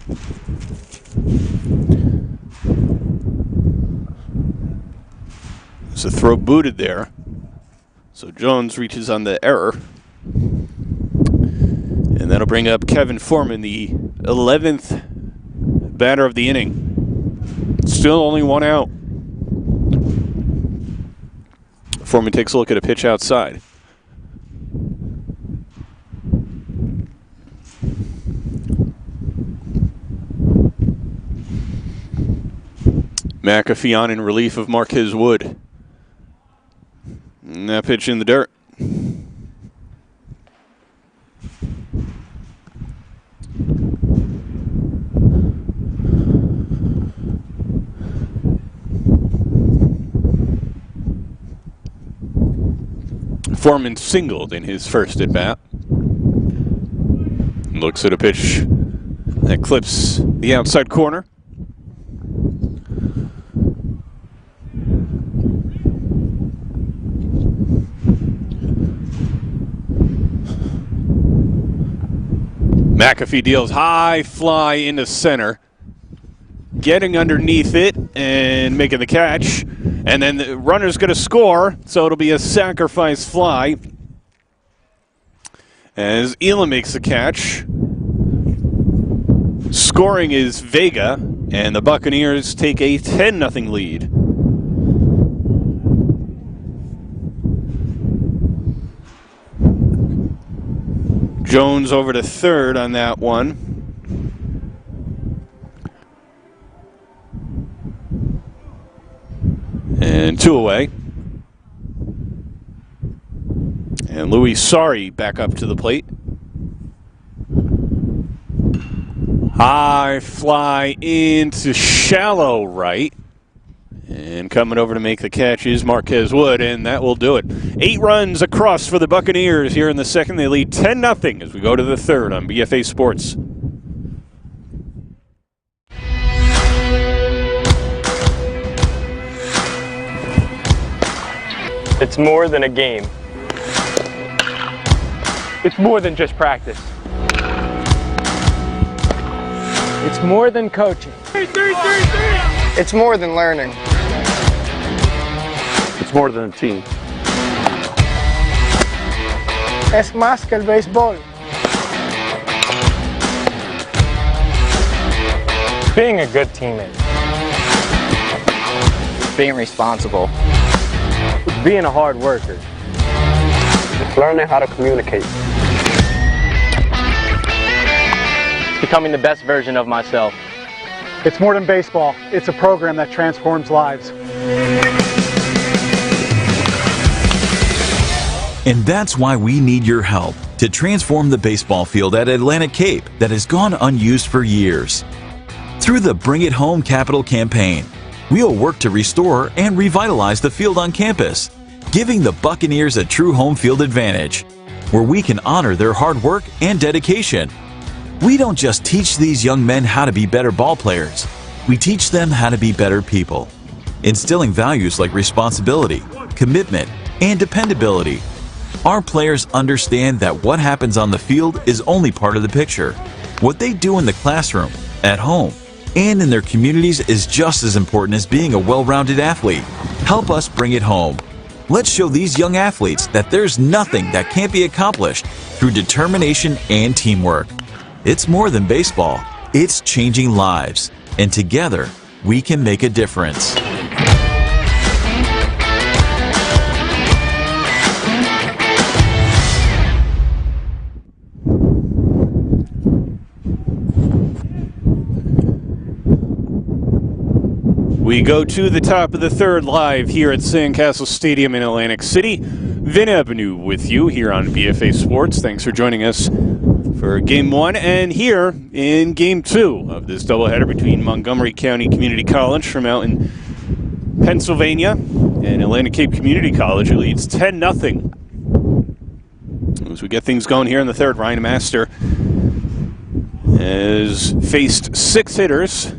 There's a throw booted there. So Jones reaches on the error. And that'll bring up Kevin Foreman, the 11th batter of the inning. Still only 1 out. Foreman takes a look at a pitch outside. McAfee on in relief of Marquez Wood. And that pitch in the dirt. Foreman singled in his first at bat. Looks at a pitch that clips the outside corner. McAfee deals high fly into center, getting underneath it and making the catch. And then the runner's going to score, so it'll be a sacrifice fly as Elam makes the catch. Scoring is Vega, and the Buccaneers take a 10-0 lead. Jones over to third on that one. And 2 away. And Louis Sari back up to the plate. High fly into shallow right. And coming over to make the catch is Marquez Wood, and that will do it. 8 runs across for the Buccaneers here in the second. They lead 10-0 as we go to the third on BFA Sports. It's more than a game. It's more than just practice. It's more than coaching. It's more than learning. It's more than a team. Es más que el béisbol. Being a good teammate. Being responsible. Being a hard worker. It's learning how to communicate. Becoming the best version of myself. It's more than baseball. It's a program that transforms lives. And that's why we need your help to transform the baseball field at Atlantic Cape that has gone unused for years. Through the Bring It Home Capital campaign, we'll work to restore and revitalize the field on campus, giving the Buccaneers a true home field advantage, where we can honor their hard work and dedication. We don't just teach these young men how to be better ball players, we teach them how to be better people, instilling values like responsibility, commitment, and dependability. Our players understand that what happens on the field is only part of the picture. What they do in the classroom, at home, and in their communities is just as important as being a well-rounded athlete. Help us bring it home. Let's show these young athletes that there's nothing that can't be accomplished through determination and teamwork. It's more than baseball. It's changing lives. And together, we can make a difference. We go to the top of the third live here at Sandcastle Stadium in Atlantic City. Vin Avenue with you here on BFA Sports. Thanks for joining us for Game 1 and here in Game 2 of this doubleheader between Montgomery County Community College from out in Pennsylvania and Atlantic Cape Community College, who leads 10-0. As we get things going here in the third, Ryan Master has faced 6 hitters.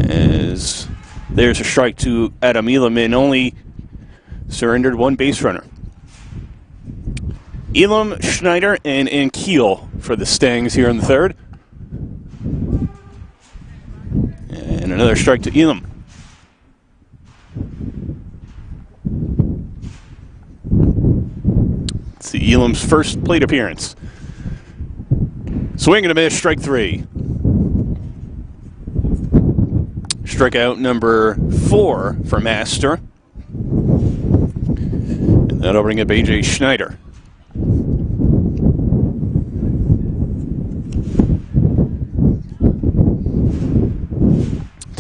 As there's a strike to Adam Elam and only surrendered 1 base runner. Elam, Schneider, and Keel for the Stangs here in the third. And another strike to Elam. It's the Elam's first plate appearance. Swing and a miss, strike 3. Strikeout number 4 for Master. And that'll bring up A.J. Schneider.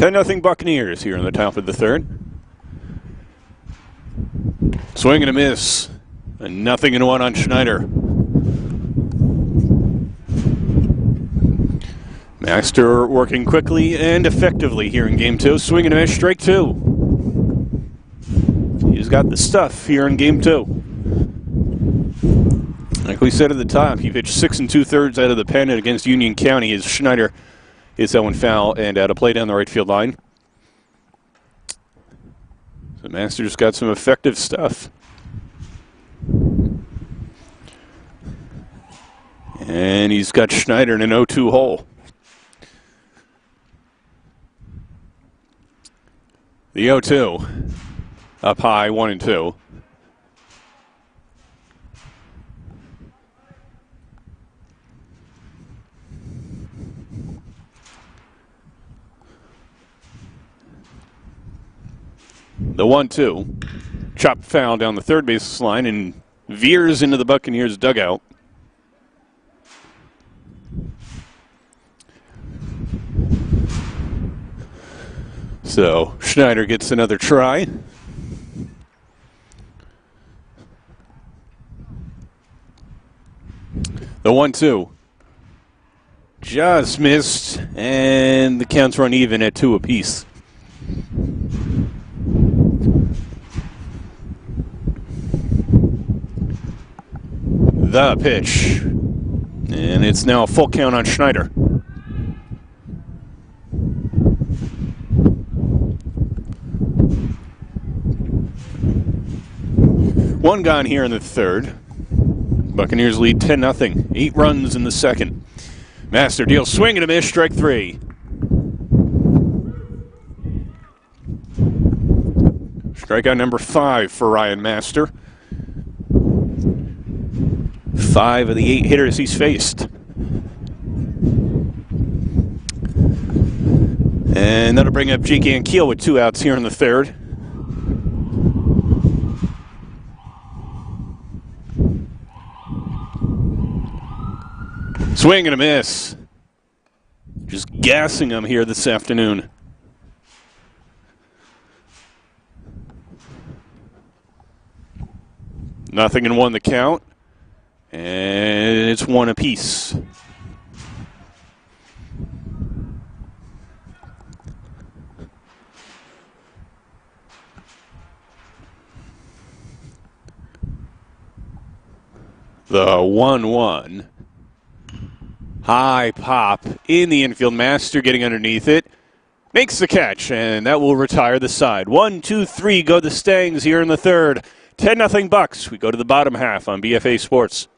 10-0 Buccaneers here in the top of the third. Swing and a miss. A 0-1 on Schneider. Master working quickly and effectively here in game two. Swing and a miss, strike two. He's got the stuff here in game two. Like we said at the top, he pitched 6 2/3 out of the pen against Union County as Schneider is that one foul and out of play down the right field line. So Master's got some effective stuff. And he's got Schneider in an 0-2 hole. The 0-2 up high, 1-2. The 1-2. Chopped foul down the third base line and veers into the Buccaneers dugout. So Schneider gets another try. The 1-2. Just missed, and the count's run even at 2 apiece. The pitch. And it's now a full count on Schneider. One gone here in the third. Buccaneers lead 10-0. 8 runs in the second. Master deals swing and a miss, strike 3. Strikeout number 5 for Ryan Master. 5 of the 8 hitters he's faced. And that'll bring up Jake Ankiel with 2 outs here in the third. Swing and a miss. Just gassing him here this afternoon. Nothing in 1 the count. And it's 1 apiece. The 1-1. High pop in the infield. Master getting underneath it. Makes the catch, and that will retire the side. 1, 2, 3 go the Stangs here in the third. 10-0 Bucks. We go to the bottom half on BFA Sports.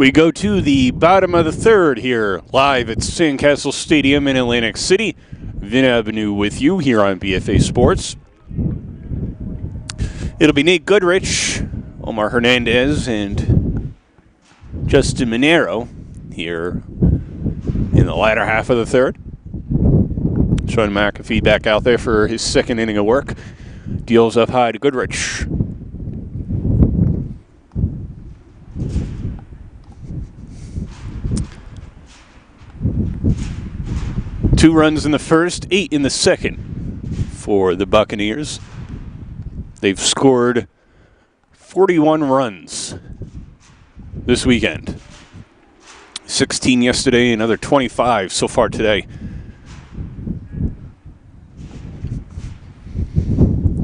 We go to the bottom of the third here, live at Sandcastle Stadium in Atlantic City. Vin Avenue with you here on BFA Sports. It'll be Nate Goodrich, Omar Hernandez, and Justin Monero here in the latter half of the third. Sean McAfee back out there for his second inning of work. Deals up high to Goodrich. Two runs in the first, 8 in the second for the Buccaneers. They've scored 41 runs this weekend. 16 yesterday, another 25 so far today.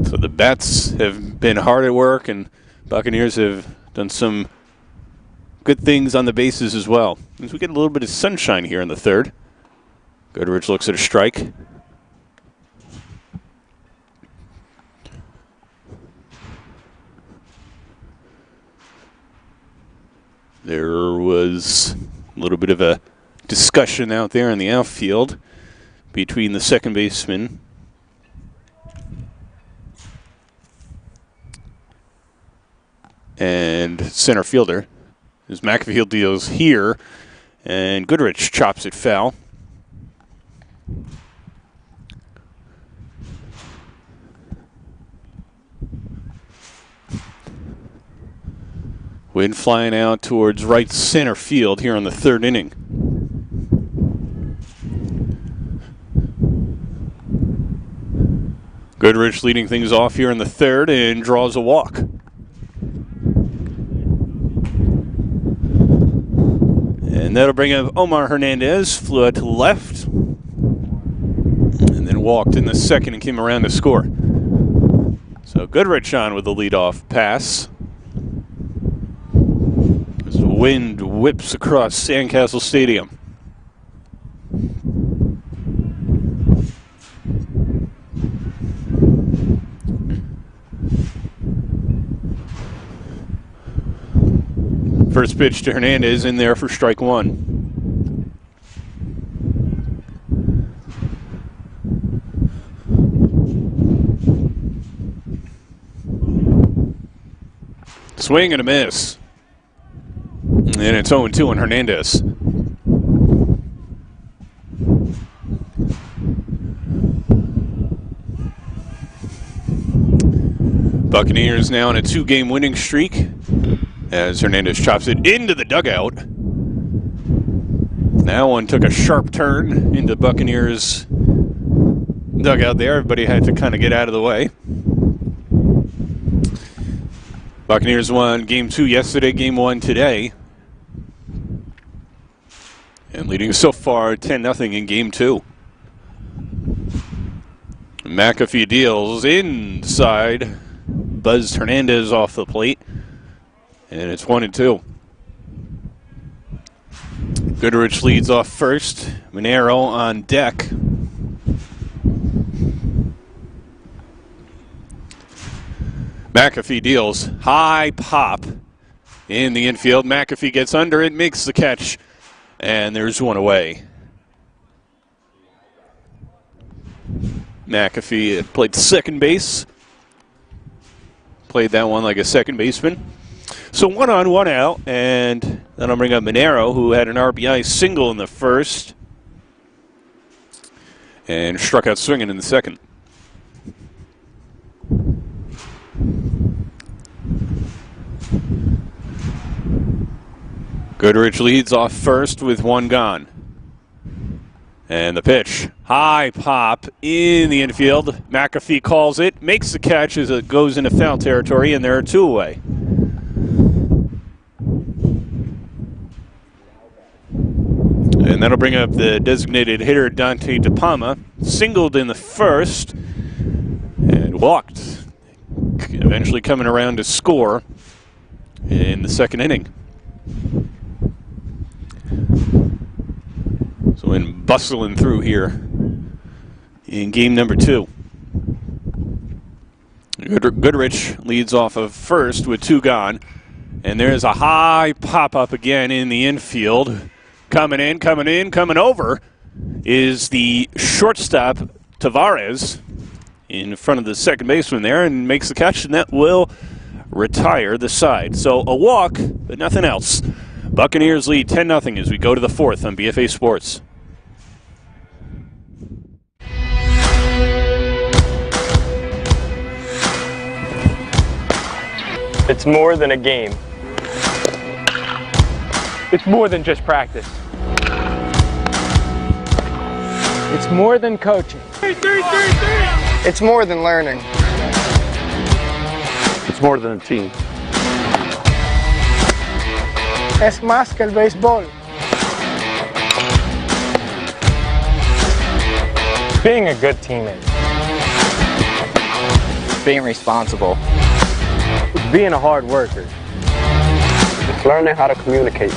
So the bats have been hard at work, and Buccaneers have done some good things on the bases as well. As we get a little bit of sunshine here in the third. Goodrich looks at a strike. There was a little bit of a discussion out there in the outfield between the second baseman and center fielder. As McAfee deals here, and Goodrich chops it foul. Wind flying out towards right center field here in the third inning. Goodrich leading things off here in the third and draws a walk. And that'll bring up Omar Hernandez, flew out to the left, and then walked in the second and came around to score. So Goodrich on with the leadoff pass. As the wind whips across Sandcastle Stadium. First pitch to Hernandez in there for strike one. Swing and a miss. And it's 0-2 on Hernandez. Buccaneers now on a 2-game winning streak as Hernandez chops it into the dugout. Now one took a sharp turn into Buccaneers dugout there. Everybody had to kind of get out of the way. Buccaneers won Game 2 yesterday, Game 1 today. And leading so far 10-0 in Game 2. McAfee deals inside. Buzzed Hernandez off the plate. And it's 1-2. Goodrich leads off first. Monero on deck. McAfee deals. High pop in the infield. McAfee gets under it, makes the catch, and there's one away. McAfee had played second base. Played that one like a second baseman. So 1 on, 1 out, and then I'll bring up Monero, who had an RBI single in the first and struck out swinging in the second. Goodrich leads off first with 1 gone. And the pitch. High pop in the infield. McAfee calls it, makes the catch as it goes into foul territory, and there are 2 away. And that'll bring up the designated hitter, Dante DePalma. Singled in the first and walked. Eventually coming around to score in the second inning. So in bustling through here in game number 2. Goodrich leads off of first with 2 gone. And there's a high pop-up again in the infield. Coming over is the shortstop, Tavares, in front of the second baseman there, and makes the catch, and that will retire the side. So a walk, but nothing else. Buccaneers lead 10-0 as we go to the fourth on BFA Sports. It's more than a game. It's more than just practice. It's more than coaching. It's more than learning. It's more than a team. Es más que el béisbol. Being a good teammate. Being responsible. It's being a hard worker. It's learning how to communicate.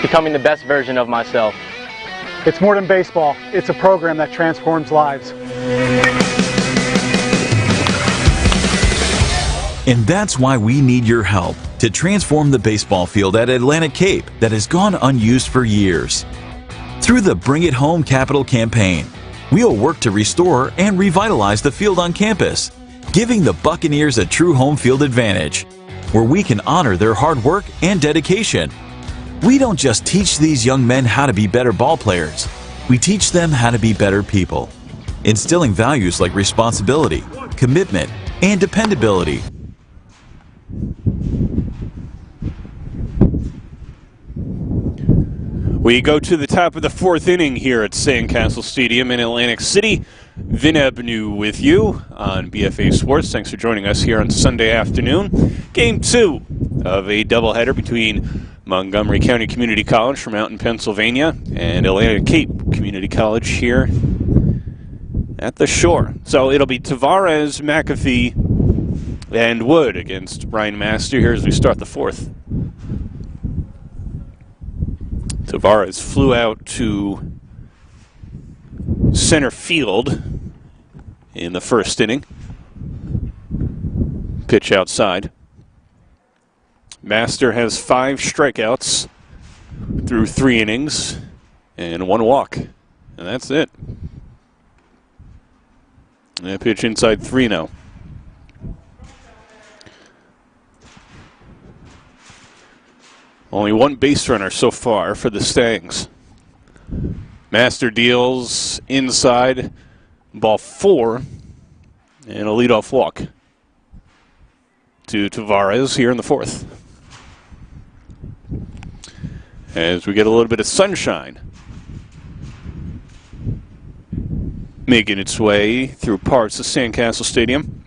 Becoming the best version of myself. It's more than baseball. It's a program that transforms lives. And that's why we need your help to transform the baseball field at Atlantic Cape that has gone unused for years. Through the Bring It Home Capital campaign, we'll work to restore and revitalize the field on campus, giving the Buccaneers a true home field advantage, where we can honor their hard work and dedication. We don't just teach these young men how to be better ball players, we teach them how to be better people, instilling values like responsibility, commitment, and dependability. We go to the top of the fourth inning here at Sandcastle Stadium in Atlantic City. Vin Abneu with you on BFA Sports. Thanks for joining us here on Sunday afternoon. Game 2 of a doubleheader between Montgomery County Community College from out in Pennsylvania and Atlantic Cape Community College here at the Shore. So it'll be Tavares, McAfee, and Wood against Ryan Master here as we start the fourth. Tavares flew out to center field in the first inning. Pitch outside. Master has 5 strikeouts through 3 innings and 1 walk. And that's it. And pitch inside 3 now. Only 1 base runner so far for the Stangs. Master deals inside, ball 4, and a leadoff walk to Tavares here in the fourth. As we get a little bit of sunshine making its way through parts of Sandcastle Stadium.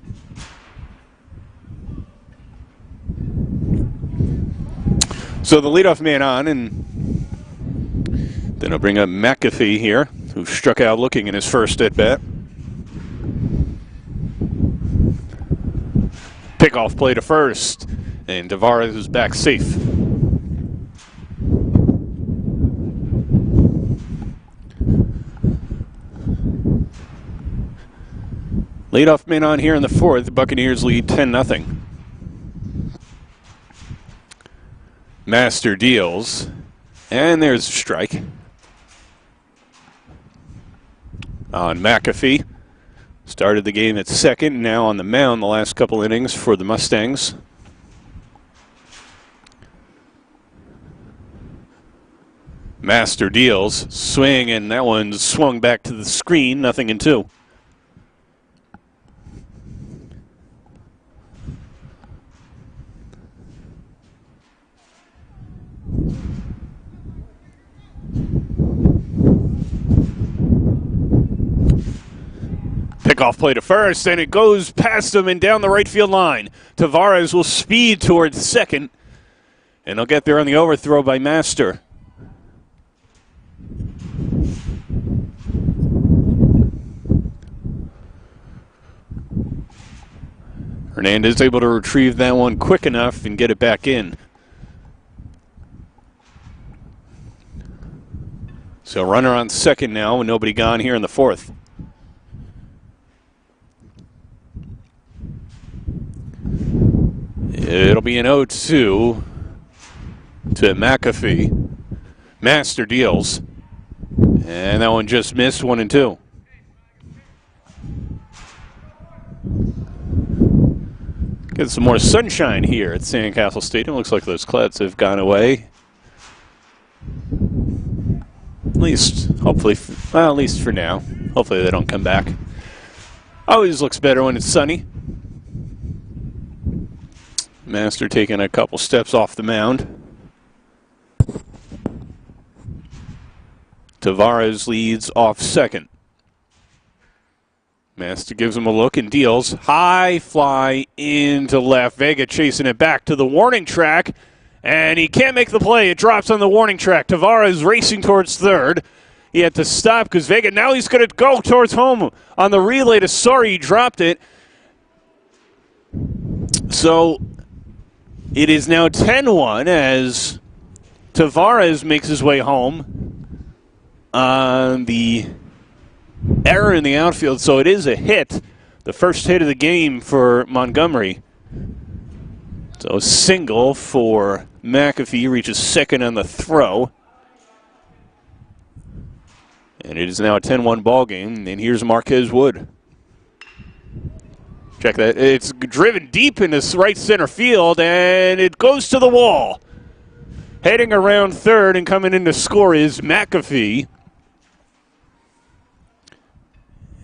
So the leadoff man on, and then I'll bring up McAfee here, who struck out looking in his first at-bat. Pickoff play to first, and Tavares is back safe. Leadoff man on here in the fourth. The Buccaneers lead 10-0. Master deals, and there's a strike on McAfee. Started the game at second, now on the mound the last couple innings for the Mustangs. Master deals, swing, and that one swung back to the screen, 0-2. Pickoff play to first, and it goes past him and down the right field line. Tavares will speed towards second, and he'll get there on the overthrow by Master. Hernandez able to retrieve that one quick enough and get it back in. So runner on second now with nobody gone here in the fourth. It'll be an 0-2 to McAfee. Master deals. And that one just missed, 1-2. Get some more sunshine here at Sandcastle Stadium. Looks like those clouds have gone away. At least, hopefully, well, at least for now. Hopefully they don't come back. Always looks better when it's sunny. Master taking a couple steps off the mound. Tavares leads off second. Master gives him a look and deals. High fly into left. Vega chasing it back to the warning track. And he can't make the play. It drops on the warning track. Tavares racing towards third. He had to stop because Vega, now he's going to go towards home on the relay to Sorry. He dropped it. So it is now 10-1 as Tavares makes his way home on the error in the outfield. So it is a hit, the first hit of the game for Montgomery. So a single for McAfee, reaches second on the throw. And it is now a 10-1 ball game. And here's Marquez Wood. Check that. It's driven deep into right center field, and it goes to the wall. Heading around third and coming in to score is McAfee.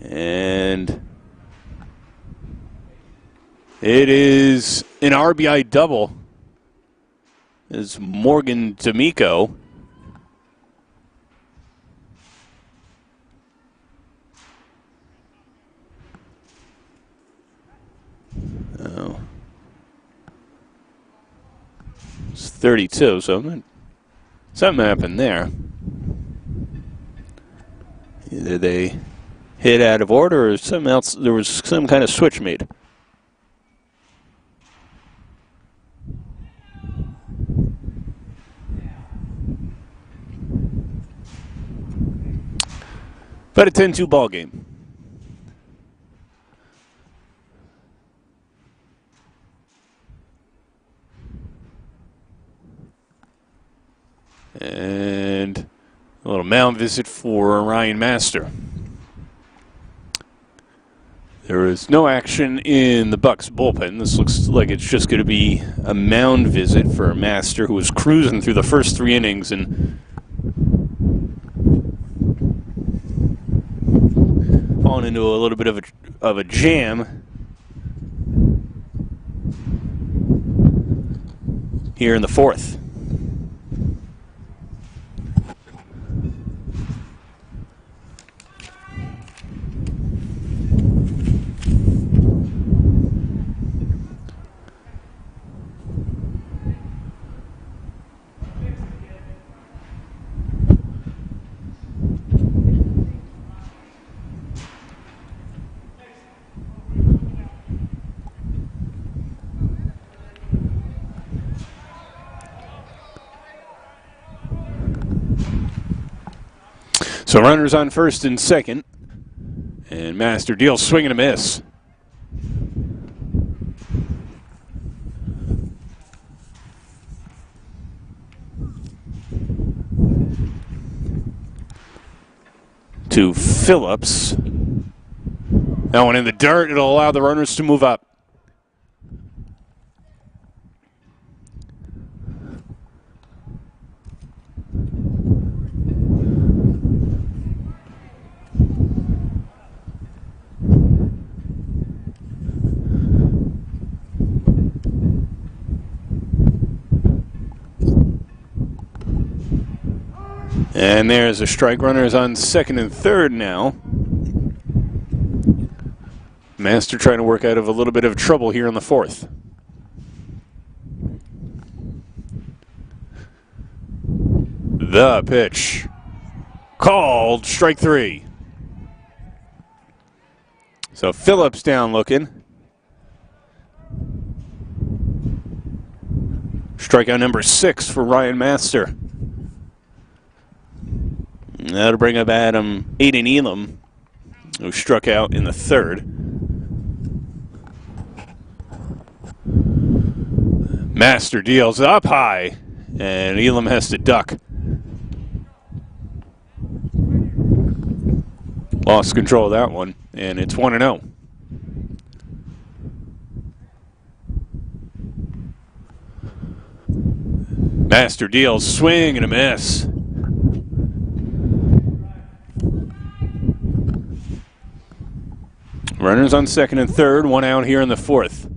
And it is an RBI double. It's Morgan D'Amico. Oh. It's 32, so something happened there. Either they hit out of order or something else. There was some kind of switch made. But a 10-2 ball game. And a little mound visit for Ryan Master. There is no action in the Bucs bullpen. This looks like it's just going to be a mound visit for Master, who was cruising through the first 3 innings and falling into a little bit of a jam here in the 4th. So runners on first and second. And Master deals swing and a miss. To Phillips. That one in the dirt. It'll allow the runners to move up. And there's a strike. Runners on second and third now. Master trying to work out of a little bit of trouble here in the 4th. The pitch. Called strike 3. So Phillips down looking. Strikeout number 6 for Ryan Master. That'll bring up Aiden Elam, who struck out in the 3rd. Master deals up high, and Elam has to duck. Lost control of that one, and it's 1-0. Master deals, swing and a miss. Runners on second and third, one out here in the fourth.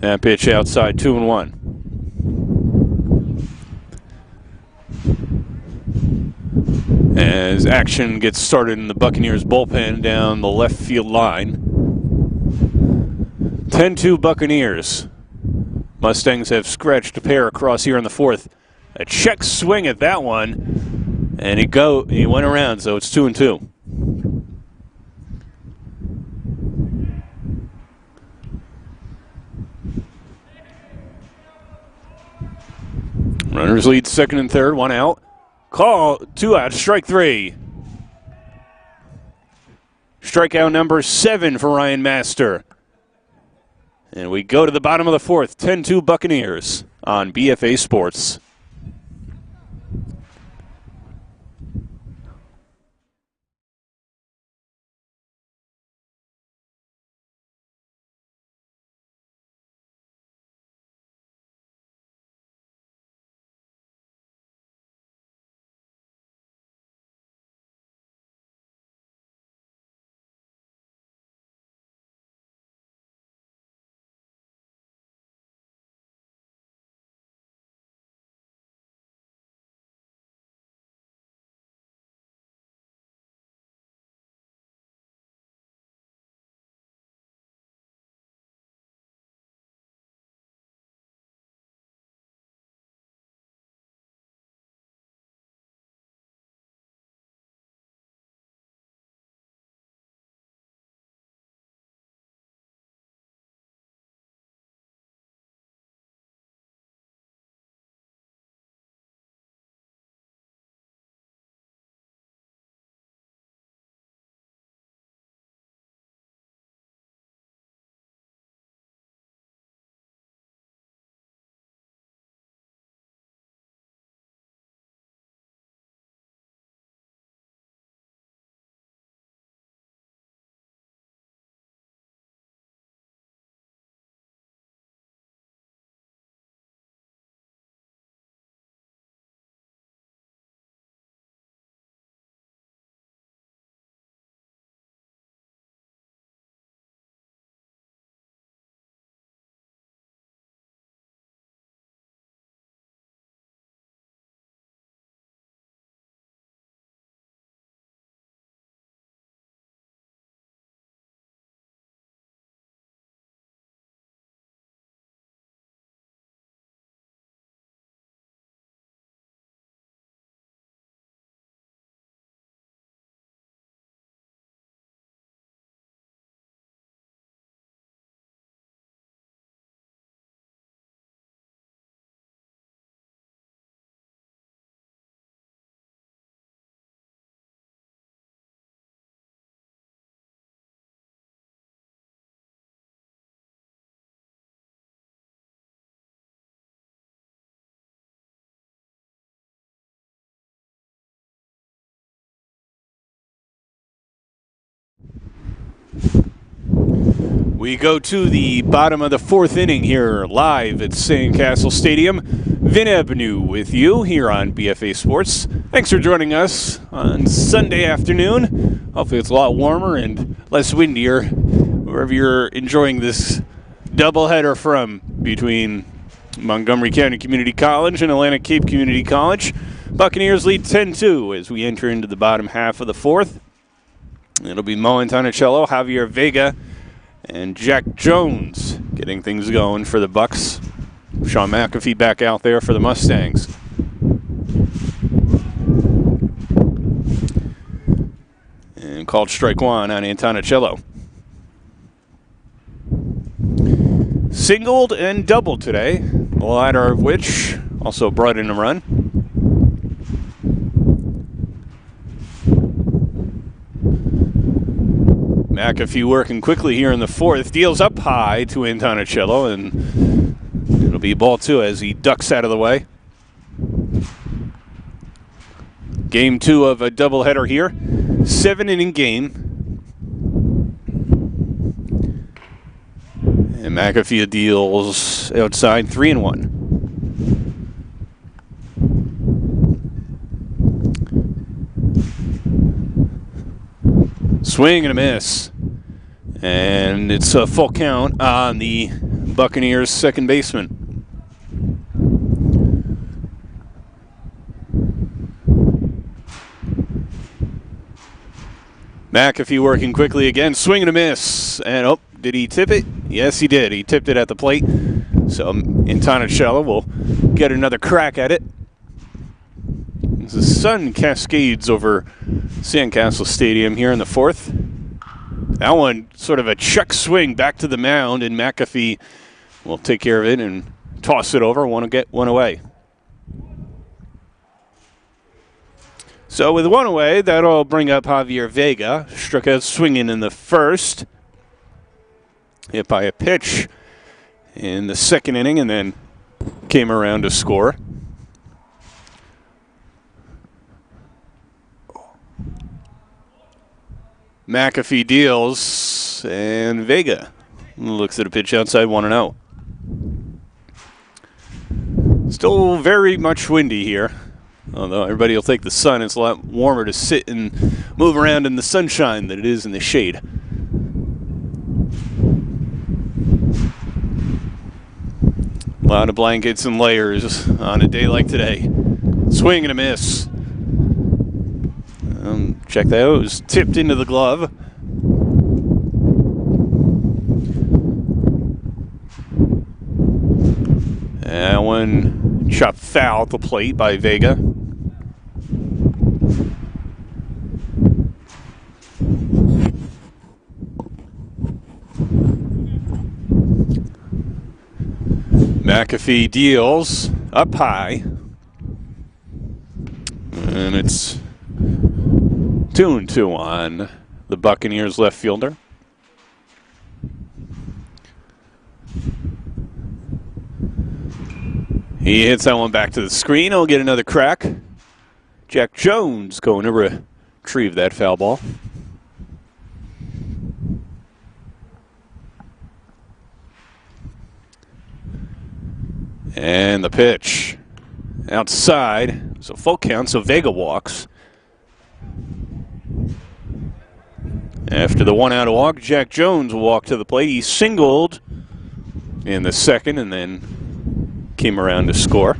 That pitch outside, 2-1. As action gets started in the Buccaneers bullpen down the left field line. 10-2 Buccaneers. Mustangs have scratched a pair across here in the fourth. A check swing at that one, and he went around, so it's 2-2. Runners lead second and third, one out. Call, 2 out, strike 3. Strikeout number 7 for Ryan Master. And we go to the bottom of the fourth, 10-2 Buccaneers on BFA Sports. We go to the bottom of the fourth inning here live at Sandcastle Stadium. Vin Ebenu with you here on BFA Sports. Thanks for joining us on Sunday afternoon. Hopefully it's a lot warmer and less windier wherever you're enjoying this doubleheader from between Montgomery County Community College and Atlantic Cape Community College. Buccaneers lead 10-2 as we enter into the bottom half of the fourth. It'll be Mo Antonicello, Javier Vega, and Jack Jones getting things going for the Bucks. Sean McAfee back out there for the Mustangs. And called strike 1 on Antonicello. Singled and doubled today, the latter of which also brought in a run. McAfee working quickly here in the fourth. Deals up high to Antonicello, and it'll be ball two as he ducks out of the way. Game two of a doubleheader here. 7-inning game. And McAfee deals outside 3-1. Swing and a miss. And it's a full count on the Buccaneers' second baseman. McAfee working quickly again. Swing and a miss. And oh, did he tip it? Yes, he did. He tipped it at the plate. So Antonicello will get another crack at it. As the sun cascades over Sandcastle Stadium here in the fourth. That one sort of a check swing back to the mound, and McAfee will take care of it and toss it over. Want to get one away. So with one away, that'll bring up Javier Vega. Struck out swinging in the first. Hit by a pitch in the second inning, and then came around to score. McAfee deals, and Vega looks at a pitch outside 1-0. Still very much windy here, although everybody will take the sun. It's a lot warmer to sit and move around in the sunshine than it is in the shade. A lot of blankets and layers on a day like today. Swing and a miss. Check that out. It was tipped into the glove. That one chopped foul at the plate by Vega. McAfee deals up high. And it's 2-2 on the Buccaneers left fielder. He hits that one back to the screen. He'll get another crack. Jack Jones going to retrieve that foul ball. And the pitch outside. So full count, so Vega walks. After the 1-out walk, Jack Jones will walk to the plate. He singled in the second and then came around to score.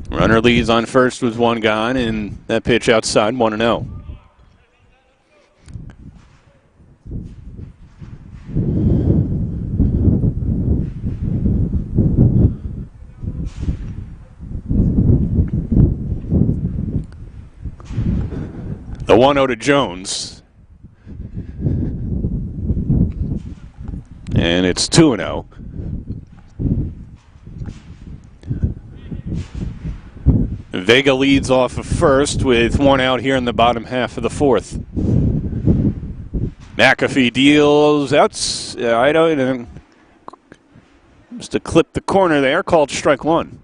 Runner leads on first with one gone, and that pitch outside 1-0. The 1-0 to Jones. And it's 2-0. Vega leads off of first with one out here in the bottom half of the fourth. McAfee deals outside. Just to clip the corner there, called strike one.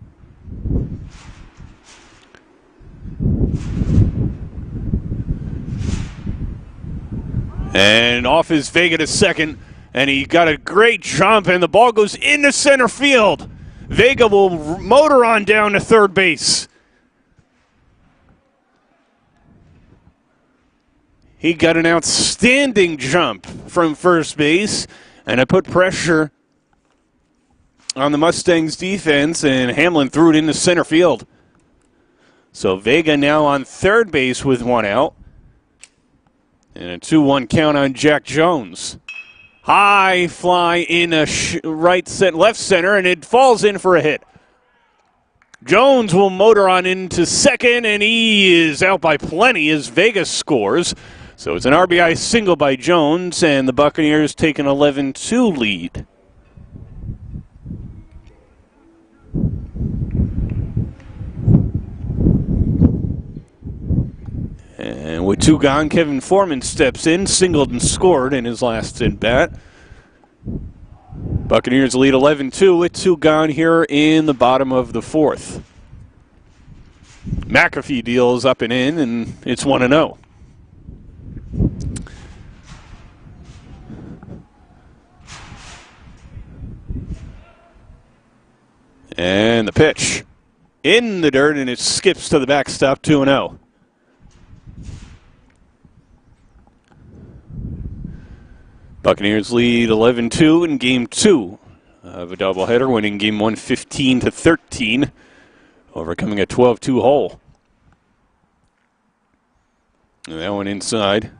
And off is Vega to second, and he got a great jump, and the ball goes into center field. Vega will motor on down to third base. He got an outstanding jump from first base, and it put pressure on the Mustangs defense, and Hamlin threw it into center field. So Vega now on third base with one out. And a 2-1 count on Jack Jones. High fly in a left center, and it falls in for a hit. Jones will motor on into second, and he is out by plenty as Vegas scores. So it's an RBI single by Jones, and the Buccaneers take an 11-2 lead. And with 2 gone, Kevin Foreman steps in, singled and scored in his last at-bat. Buccaneers lead 11-2 with 2 gone here in the bottom of the 4th. McAfee deals up and in, and it's 1-0. And the pitch in the dirt, and it skips to the backstop, 2-0. Buccaneers lead 11-2 in Game 2 of a doubleheader, winning Game 1 15-13, overcoming a 12-2 hole. And that one inside.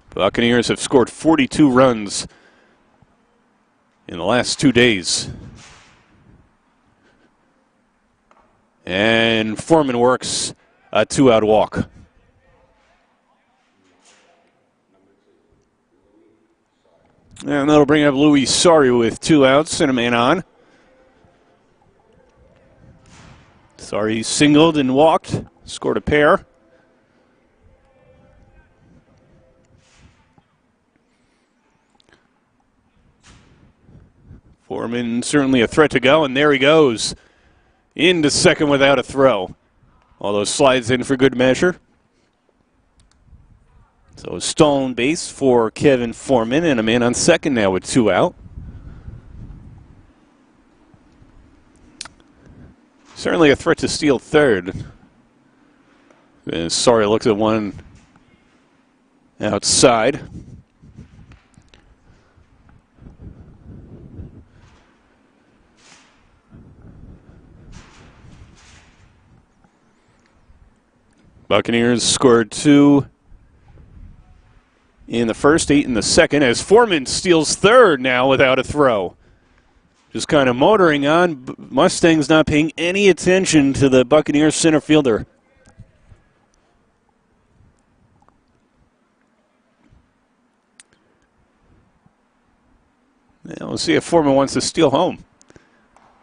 Buccaneers have scored 42 runs in the last 2 days. And Foreman works a 2-out walk. And that'll bring up Louis Sorry with 2 outs and a man on. Sorry singled and walked, scored a pair. Foreman certainly a threat to go, and there he goes. Into second without a throw. Although slides in for good measure. So a stolen base for Kevin Foreman, and a man on second now with 2 out. Certainly a threat to steal third. Sorry, looks at one outside. Buccaneers scored 2 in the first, 8 in the second, as Foreman steals third now without a throw. Just kind of motoring on. Mustangs not paying any attention to the Buccaneers center fielder. Now we'll see if Foreman wants to steal home.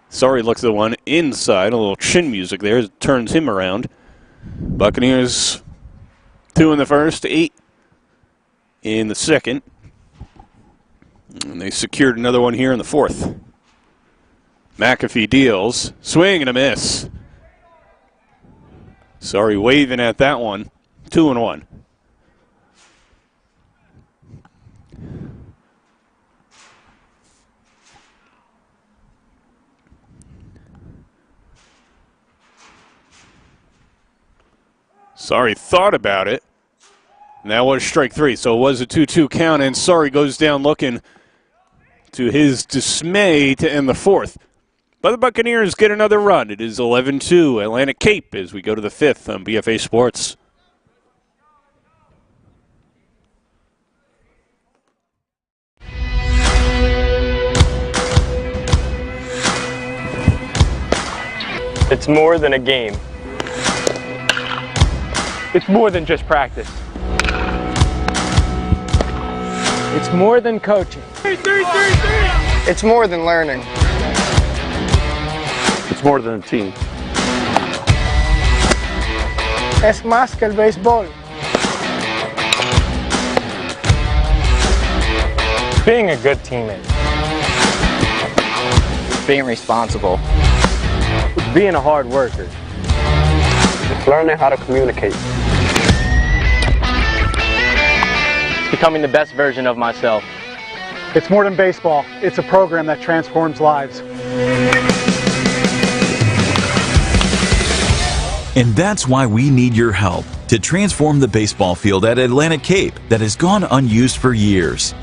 Sorry looks at one inside. A little chin music there. Turns him around. Buccaneers 2 in the first, 8 in the second. And they secured another one here in the 4th. McAfee deals. Swing and a miss. Sorry, waving at that one. 2-1. Sorry thought about it. And that was strike 3, so it was a 2-2 count, and Sorry goes down looking, to his dismay, to end the 4th. But the Buccaneers get another run. It is 11-2 Atlantic Cape as we go to the 5th on BFA Sports. It's more than a game. It's more than just practice. It's more than coaching. It's more than learning. It's more than a team. Es más que el béisbol. Being a good teammate. Being responsible. Being a hard worker. It's learning how to communicate. Becoming the best version of myself. It's more than baseball. It's a program that transforms lives. And that's why we need your help to transform the baseball field at Atlantic Cape that has gone unused for years.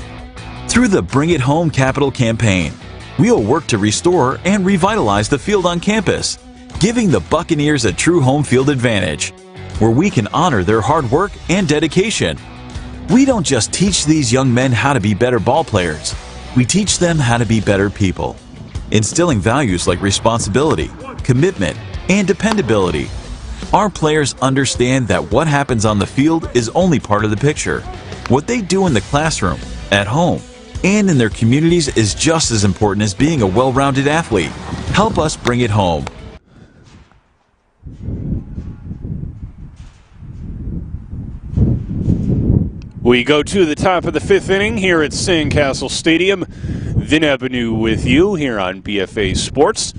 Through the Bring It Home Capital campaign, we'll work to restore and revitalize the field on campus, giving the Buccaneers a true home field advantage, where we can honor their hard work and dedication. We don't just teach these young men how to be better ball players, we teach them how to be better people, instilling values like responsibility, commitment, and dependability. Our players understand that what happens on the field is only part of the picture. What they do in the classroom, at home, and in their communities is just as important as being a well-rounded athlete. Help us bring it home. We go to the top of the fifth inning here at Sandcastle Stadium. Vin Avenue with you here on BFA Sports.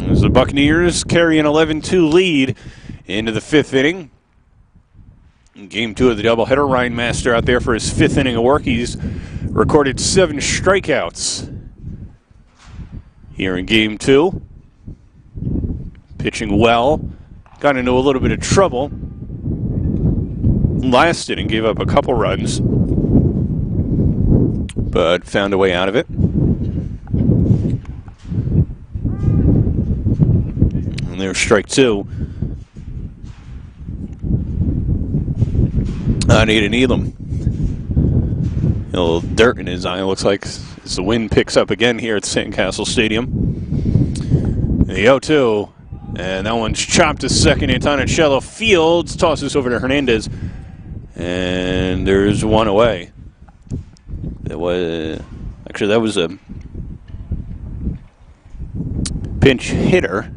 As the Buccaneers carry an 11-2 lead into the fifth inning. In Game 2 of the doubleheader, Ryan Master out there for his fifth inning of work. He's recorded 7 strikeouts here in Game 2. Pitching well. Got into a little bit of trouble last inning, gave up a couple runs, but found a way out of it. And there's strike 2 on Aiden Elam. A little dirt in his eye, looks like, as the wind picks up again here at Sandcastle Stadium. The 0-2, and that one's chopped to second. Antonello Fields tosses over to Hernandez, and there's one away. That was a pinch hitter,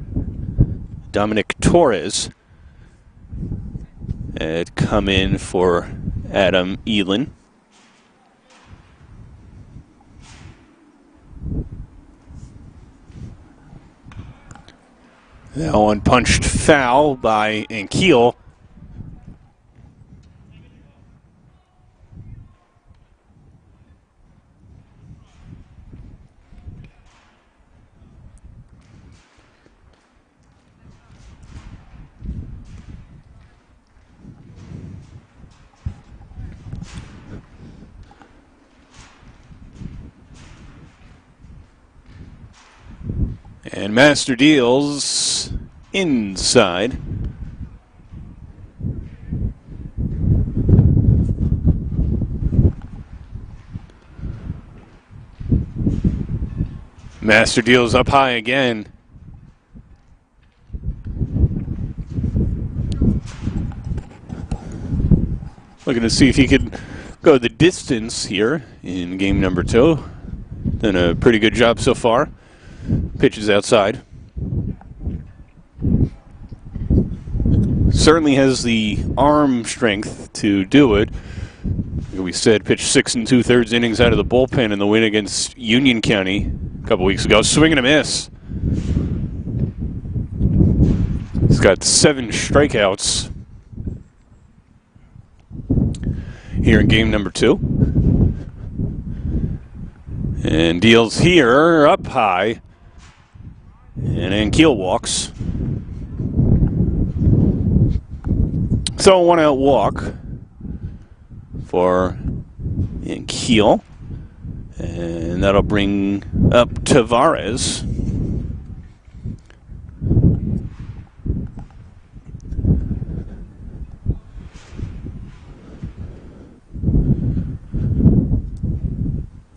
Dominic Torres, had come in for Adam Elin. That one punched foul by Ankiel. And Master deals inside. Master deals up high again. Looking to see if he could go the distance here in game number 2. Done a pretty good job so far. Pitches outside. Certainly has the arm strength to do it. Like we said, pitched 6 2/3 innings out of the bullpen in the win against Union County a couple weeks ago. Swing and a miss. He's got 7 strikeouts here in game number 2. And deals here up high. And Ankiel walks. So a 1-out walk for Ankiel. And that'll bring up Tavares.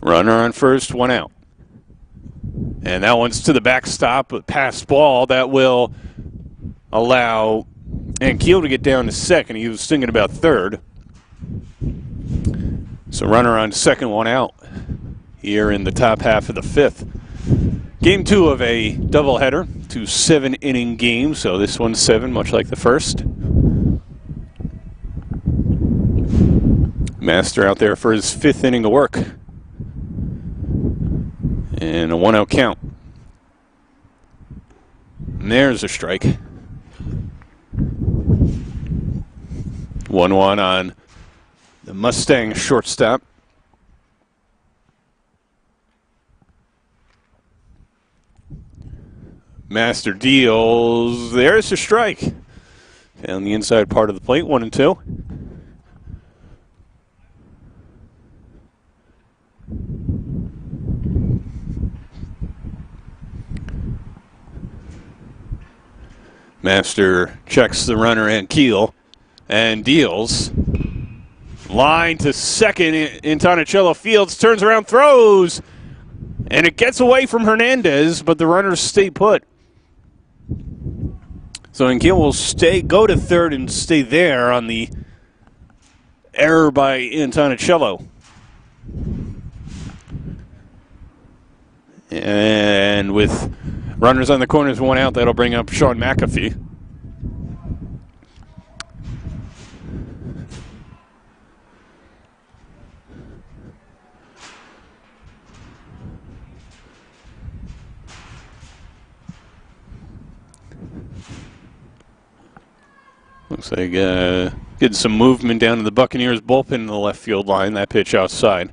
Runner on first, 1 out. And that one's to the backstop, a passed ball that will allow Ankiel to get down to second. He was thinking about third. So runner on second, 1 out here in the top half of the fifth. Game 2 of a doubleheader, 2 7-inning games. So this one's 7, much like the first. Master out there for his 5th inning of work. And a 1-out count. And there's a strike. 1-1 on the Mustang shortstop. Master deals. There's a strike. Down the inside part of the plate, 1-2. Master checks the runner Ankiel and deals. Line to second. Antonello Fields turns around, throws, and it gets away from Hernandez, but the runners stay put. So Ankiel will go to third and stay there on the error by Antonicello. And with runners on the corners, one out, that'll bring up Sean McAfee. Looks like getting some movement down to the Buccaneers bullpen in the left field line. That pitch outside.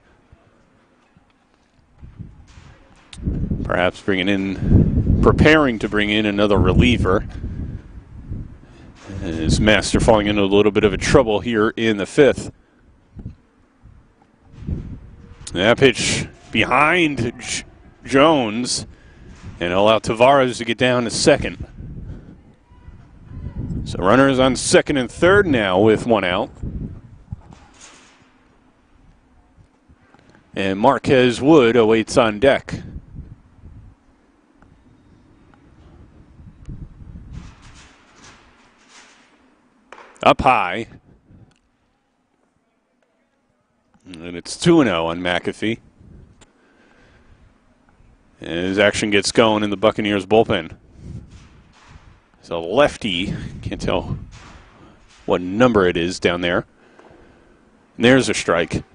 Perhaps preparing to bring in another reliever. As Master falling into a little bit of a trouble here in the fifth. That pitch behind Jones, and allow Tavares to get down to second. So runners on second and third now with one out. And Marquez Wood awaits on deck. Up high. And it's 2-0 on McAfee. And his action gets going in the Buccaneers bullpen. It's a lefty. Can't tell what number it is down there. And there's a strike.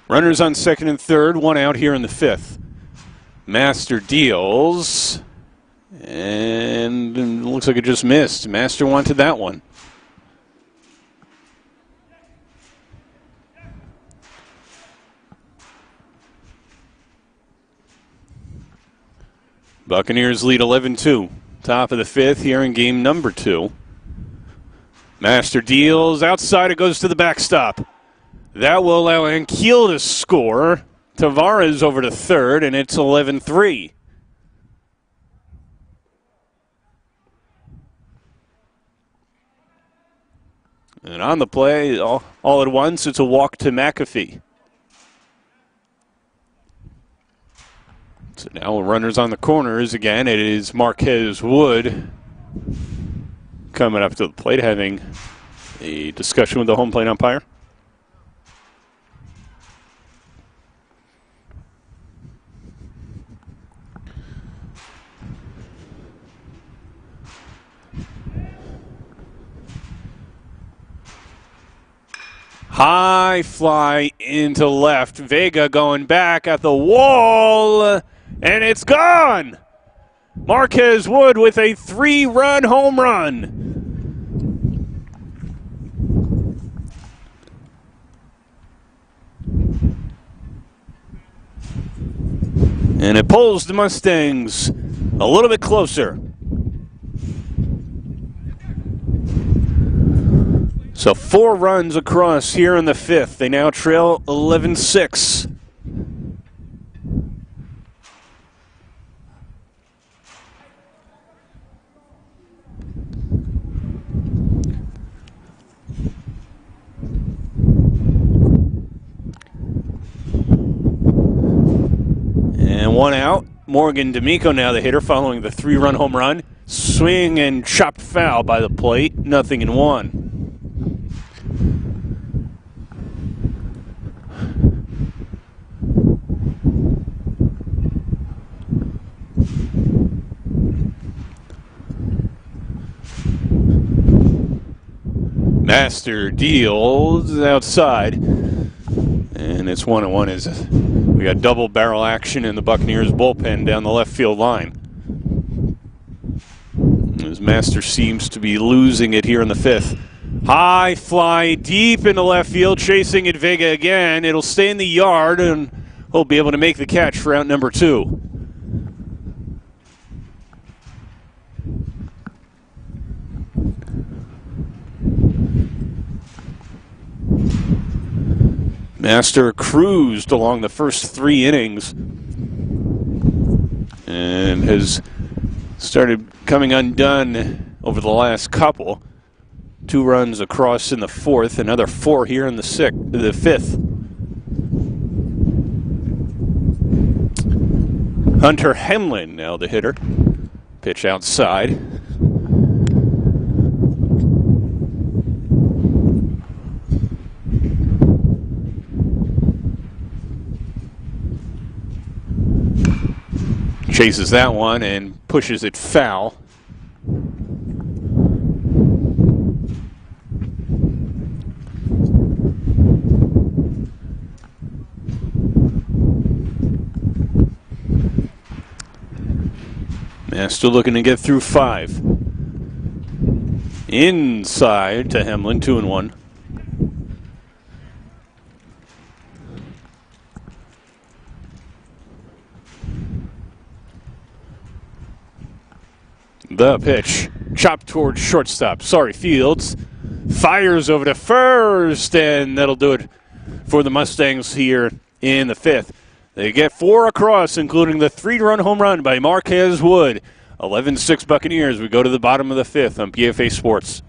Runners on second and third, one out here in the fifth. Master deals, and it looks like it just missed. Master wanted that one. Buccaneers lead 11-2. Top of the fifth here in game number 2. Master deals outside, it goes to the backstop. That will allow Ankiel to score. Tavares over to third, and it's 11-3. And on the play, all at once, it's a walk to McAfee. So now runners on the corners again. It is Marquez Wood coming up to the plate, having a discussion with the home plate umpire. High fly into left. Vega going back at the wall, and it's gone. Marquez Wood with a 3-run home run. And it pulls the Mustangs a little bit closer. So 4 runs across here in the fifth. They now trail 11-6. And one out. Morgan D'Amico now the hitter following the 3-run home run. Swing and chopped foul by the plate. 0-1. Master deals outside, and it's 1-1 as we got double barrel action in the Buccaneers bullpen down the left field line. As Master seems to be losing it here in the fifth. High fly deep into left field, chasing it Vega again. It'll stay in the yard, and he'll be able to make the catch for out number 2. Master cruised along the first 3 innings and has started coming undone over the last couple. 2 runs across in the 4th, another 4 here in the 5th. Hunter Hemlin now the hitter. Pitch outside. Chases that one and pushes it foul. Yeah, still looking to get through 5. Inside to Hemlin, 2-1. The pitch, chopped towards shortstop. Sorry, Fields. Fires over to first, and that'll do it for the Mustangs here in the 5th. They get 4 across, including the 3-run home run by Marquez Wood. 11-6 Buccaneers. We go to the bottom of the 5th on BFA Sports.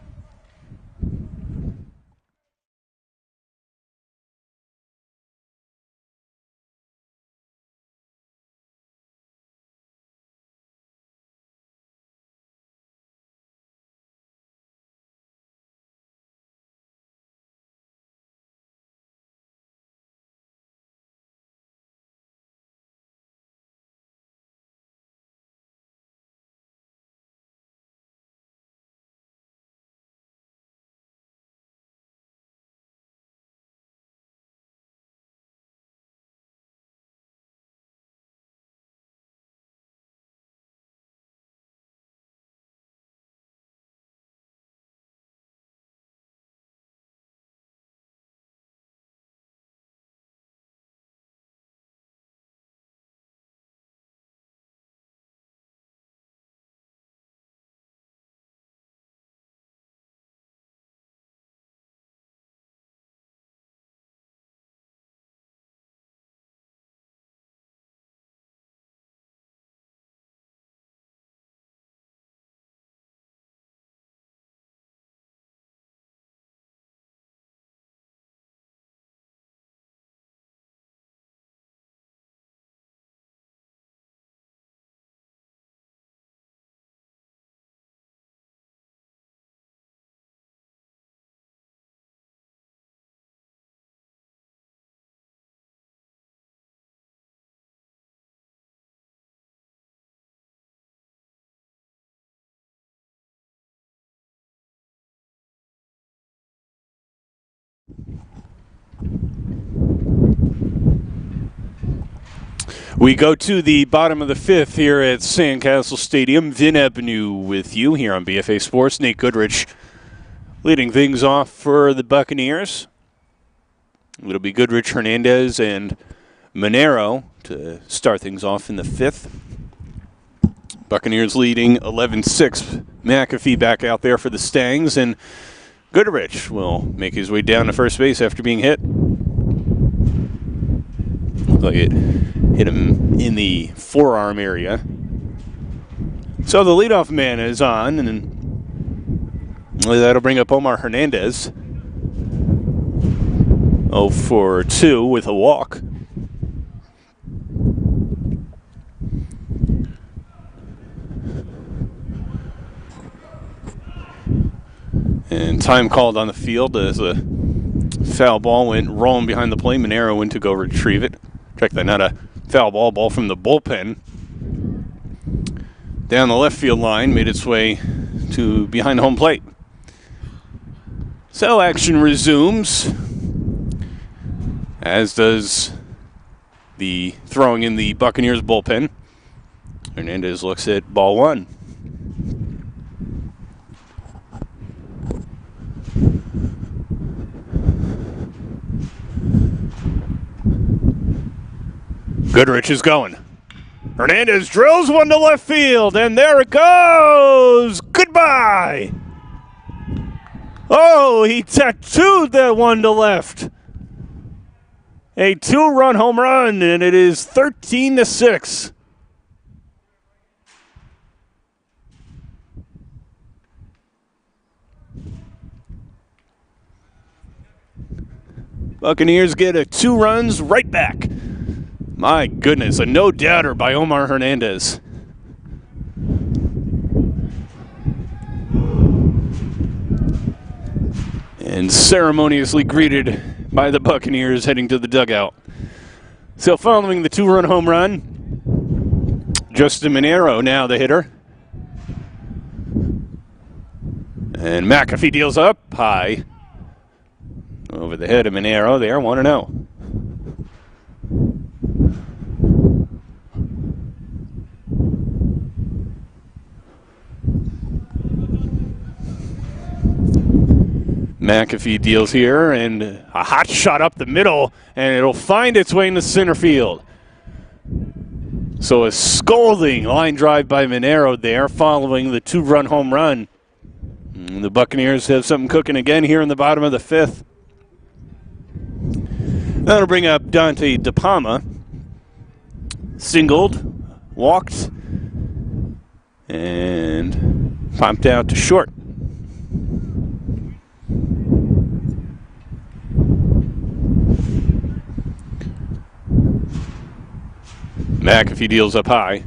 We go to the bottom of the 5th here at Sandcastle Stadium. Vin Ebnu with you here on BFA Sports. Nate Goodrich leading things off for the Buccaneers. It'll be Goodrich, Hernandez, and Monero to start things off in the 5th. Buccaneers leading 11-6. McAfee back out there for the Stangs, and Goodrich will make his way down to first base after being hit. Looked like it hit him in the forearm area. So the leadoff man is on, and that'll bring up Omar Hernandez. 0 for 2 with a walk. And time called on the field as a foul ball went rolling behind the plate. Monero went to go retrieve it. Check that, not a foul ball from the bullpen. Down the left field line, made its way to behind home plate. So action resumes, as does the throwing in the Buccaneers bullpen. Hernandez looks at ball 1. Goodrich is going. Hernandez drills one to left field, and there it goes. Goodbye. Oh, he tattooed that one to left. A 2-run home run, and it is 13-6. Buccaneers get a 2 runs right back. My goodness, a no-doubter by Omar Hernandez. And ceremoniously greeted by the Buccaneers heading to the dugout. So following the 2-run home run, Justin Monero now the hitter. And McAfee deals up high. Over the head of Monero there, 1-0. McAfee deals here, and a hot shot up the middle, and it'll find its way into center field. So a scolding line drive by Monero there following the 2-run home run. And the Buccaneers have something cooking again here in the bottom of the 5th. That'll bring up Dante DePalma. Singled, walked, and popped out to short. McAfee deals up high.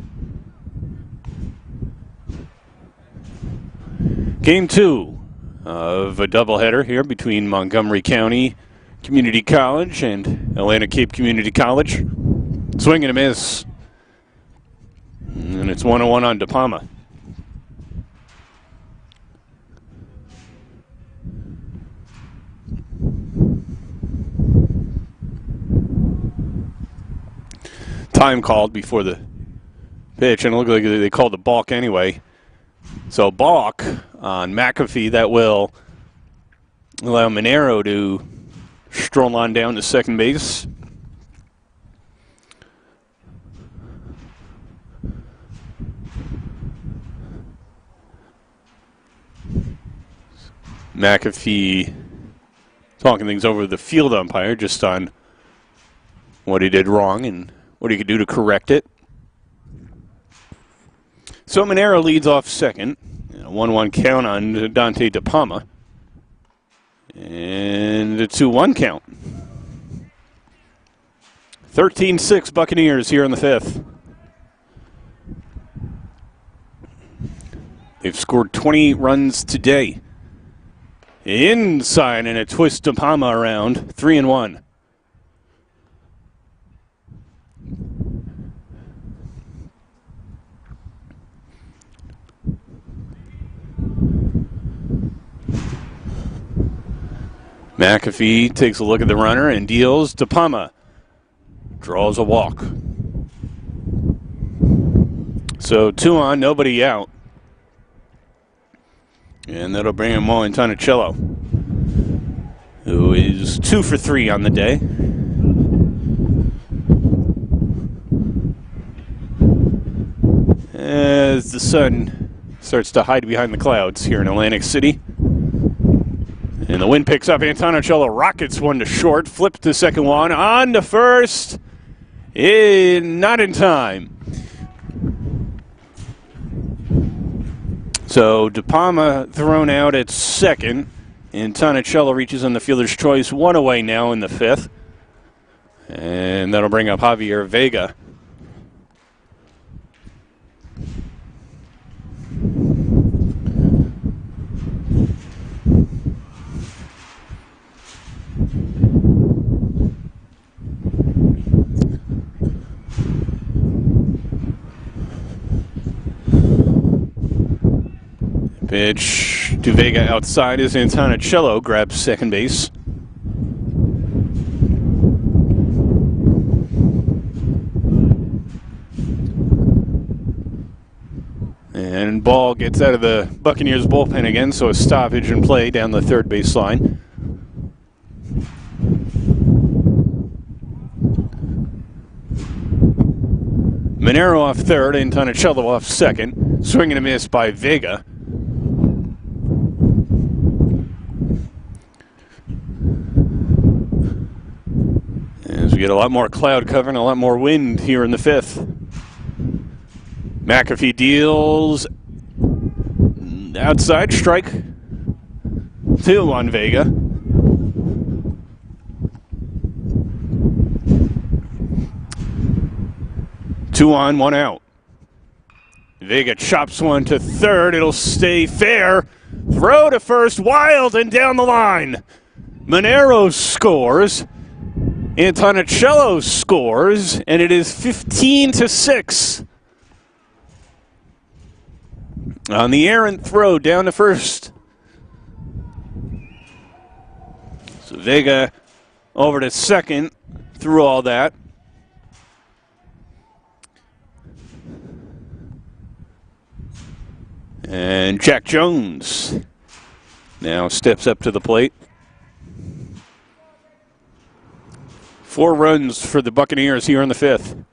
Game 2 of a doubleheader here between Montgomery County Community College and Atlanta Cape Community College. Swing and a miss. And it's 1-1 on DePalma. Time called before the pitch, and it looked like they called the balk anyway. So balk on McAfee, that will allow Monero to stroll on down to second base. McAfee talking things over with the field umpire just on what he did wrong and what he could do to correct it. So Monero leads off second. A 1-1 count on Dante DePalma. And a 2-1 count. 13-6 Buccaneers here in the 5th. They've scored 20 runs today. Inside and a twist DePalma around. 3-1. McAfee takes a look at the runner and deals. DePalma draws a walk. So 2 on, nobody out. And that'll bring him on Tonicello, who is 2 for 3 on the day. As the sun starts to hide behind the clouds here in Atlantic City. And the wind picks up. Antonicello rockets one to short. Flips to second one. On to first. Not in time. So DePalma thrown out at second. And Tonicello reaches on the fielder's choice. 1 away now in the 5th. And that'll bring up Javier Vega. Pitch to Vega outside as Antonicello grabs second base. And ball gets out of the Buccaneers bullpen again, so a stoppage in play down the third base line. Monero off third and Tonicello off second. Swing and a miss by Vega. As we get a lot more cloud cover and a lot more wind here in the 5th. McAfee deals outside, strike 2 on Vega. 2 on, 1 out. Vega chops one to third. It'll stay fair. Throw to first. Wild and down the line. Monero scores. Antonicello scores. And it is 15-6. On the errant throw down to first. So Vega over to second through all that. And Jack Jones now steps up to the plate. 4 runs for the Buccaneers here in the 5th.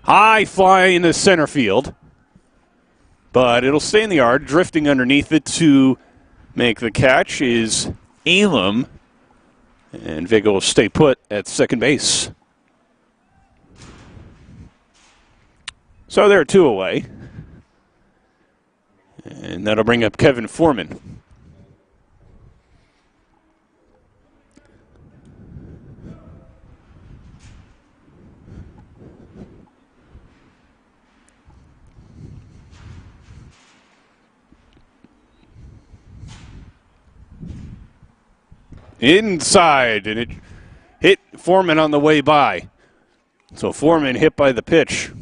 High fly into center field. But it'll stay in the yard. Drifting underneath it to make the catch is Elam. And Vega will stay put at second base. So they're 2 away. And that'll bring up Kevin Foreman. Inside, and it hit Foreman on the way by. So Foreman hit by the pitch.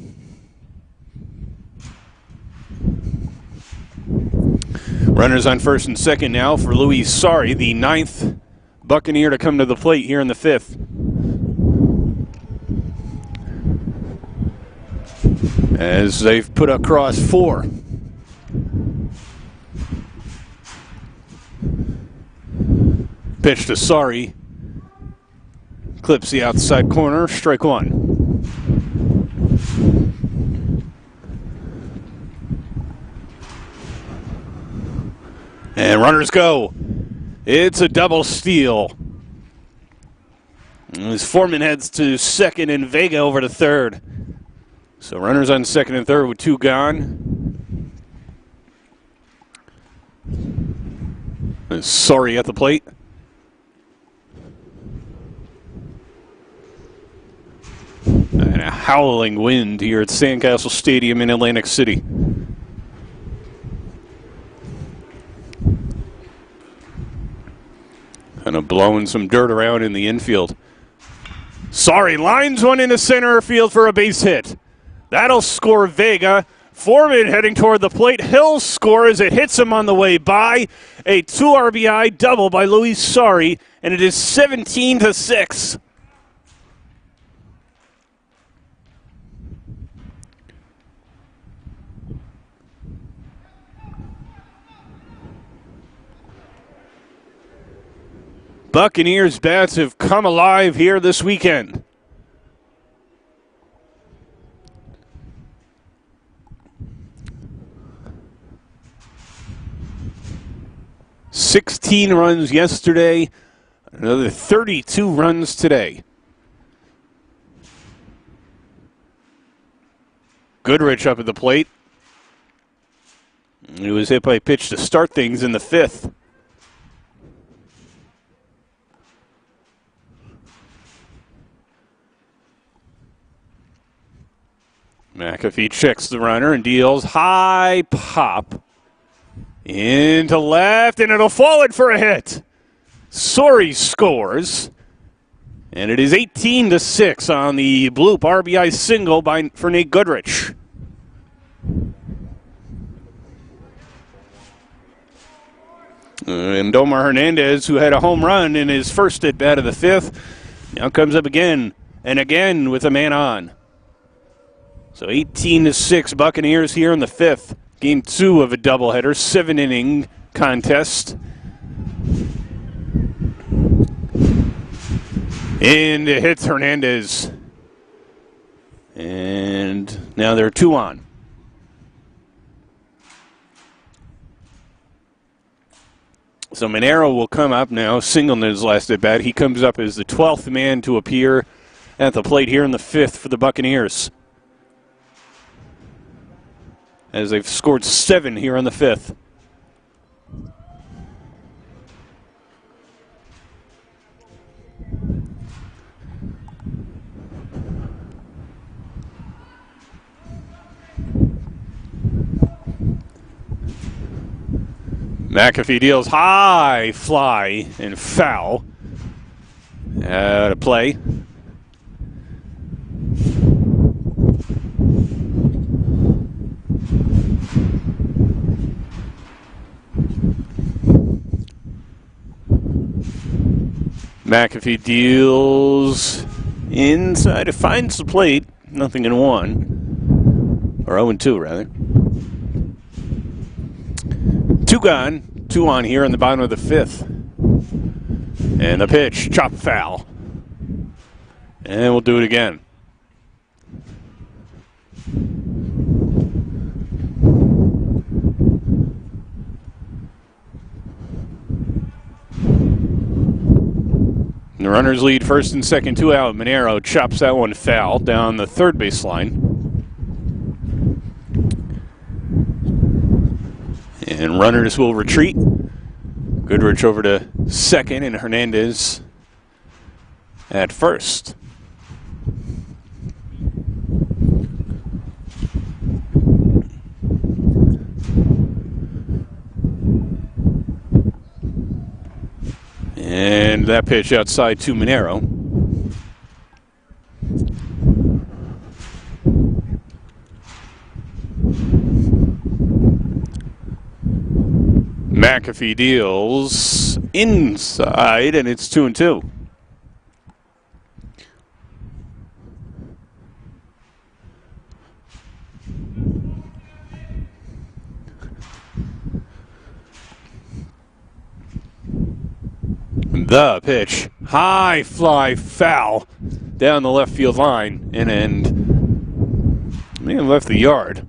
Runners on first and second now for Luis Sari, the 9th Buccaneer to come to the plate here in the 5th. As they've put across 4. Pitch to Sari. Clips the outside corner, strike 1. And runners go. It's a double steal. As Foreman heads to second and Vega over to third. So runners on second and third with 2 gone. Sari at the plate. And a howling wind here at Sandcastle Stadium in Atlantic City. Kind of blowing some dirt around in the infield. Sari lines one into center field for a base hit. That'll score Vega. Foreman heading toward the plate. Hill scores. It hits him on the way by. A 2 RBI double by Luis Sari, and it is 17-6. Buccaneers bats have come alive here this weekend. $16 runs yesterday, another 32 runs today. Goodrich up at the plate. He was hit by a pitch to start things in the 5th. McAfee checks the runner and deals high pop into left, and it'll fall in for a hit. Sari scores, and it is 18-6 on the bloop RBI single for Nate Goodrich. And Omar Hernandez, who had a home run in his first at bat of the 5th, now comes up again and again with a man on. So 18-6 Buccaneers here in the 5th. Game 2 of a doubleheader, 7-inning contest. And it hits Hernandez. And now they're 2 on. So Monero will come up now, single in his last at bat. He comes up as the 12th man to appear at the plate here in the 5th for the Buccaneers, as they've scored 7 here in the 5th. McAfee deals high fly and foul. Out of play. McAfee deals inside. It finds the plate. Nothing in one. Or 0-2, rather. 2 gone. 2 on here in the bottom of the 5th. And the pitch. Chop foul. And we'll do it again. The runners lead first and second, 2 out. Monero chops that one foul down the third base line. And runners will retreat. Goodrich over to second and Hernandez at first. And that pitch outside to Monero. McAfee deals inside, and it's 2-2. The pitch, high fly foul down the left field line and may have left the yard.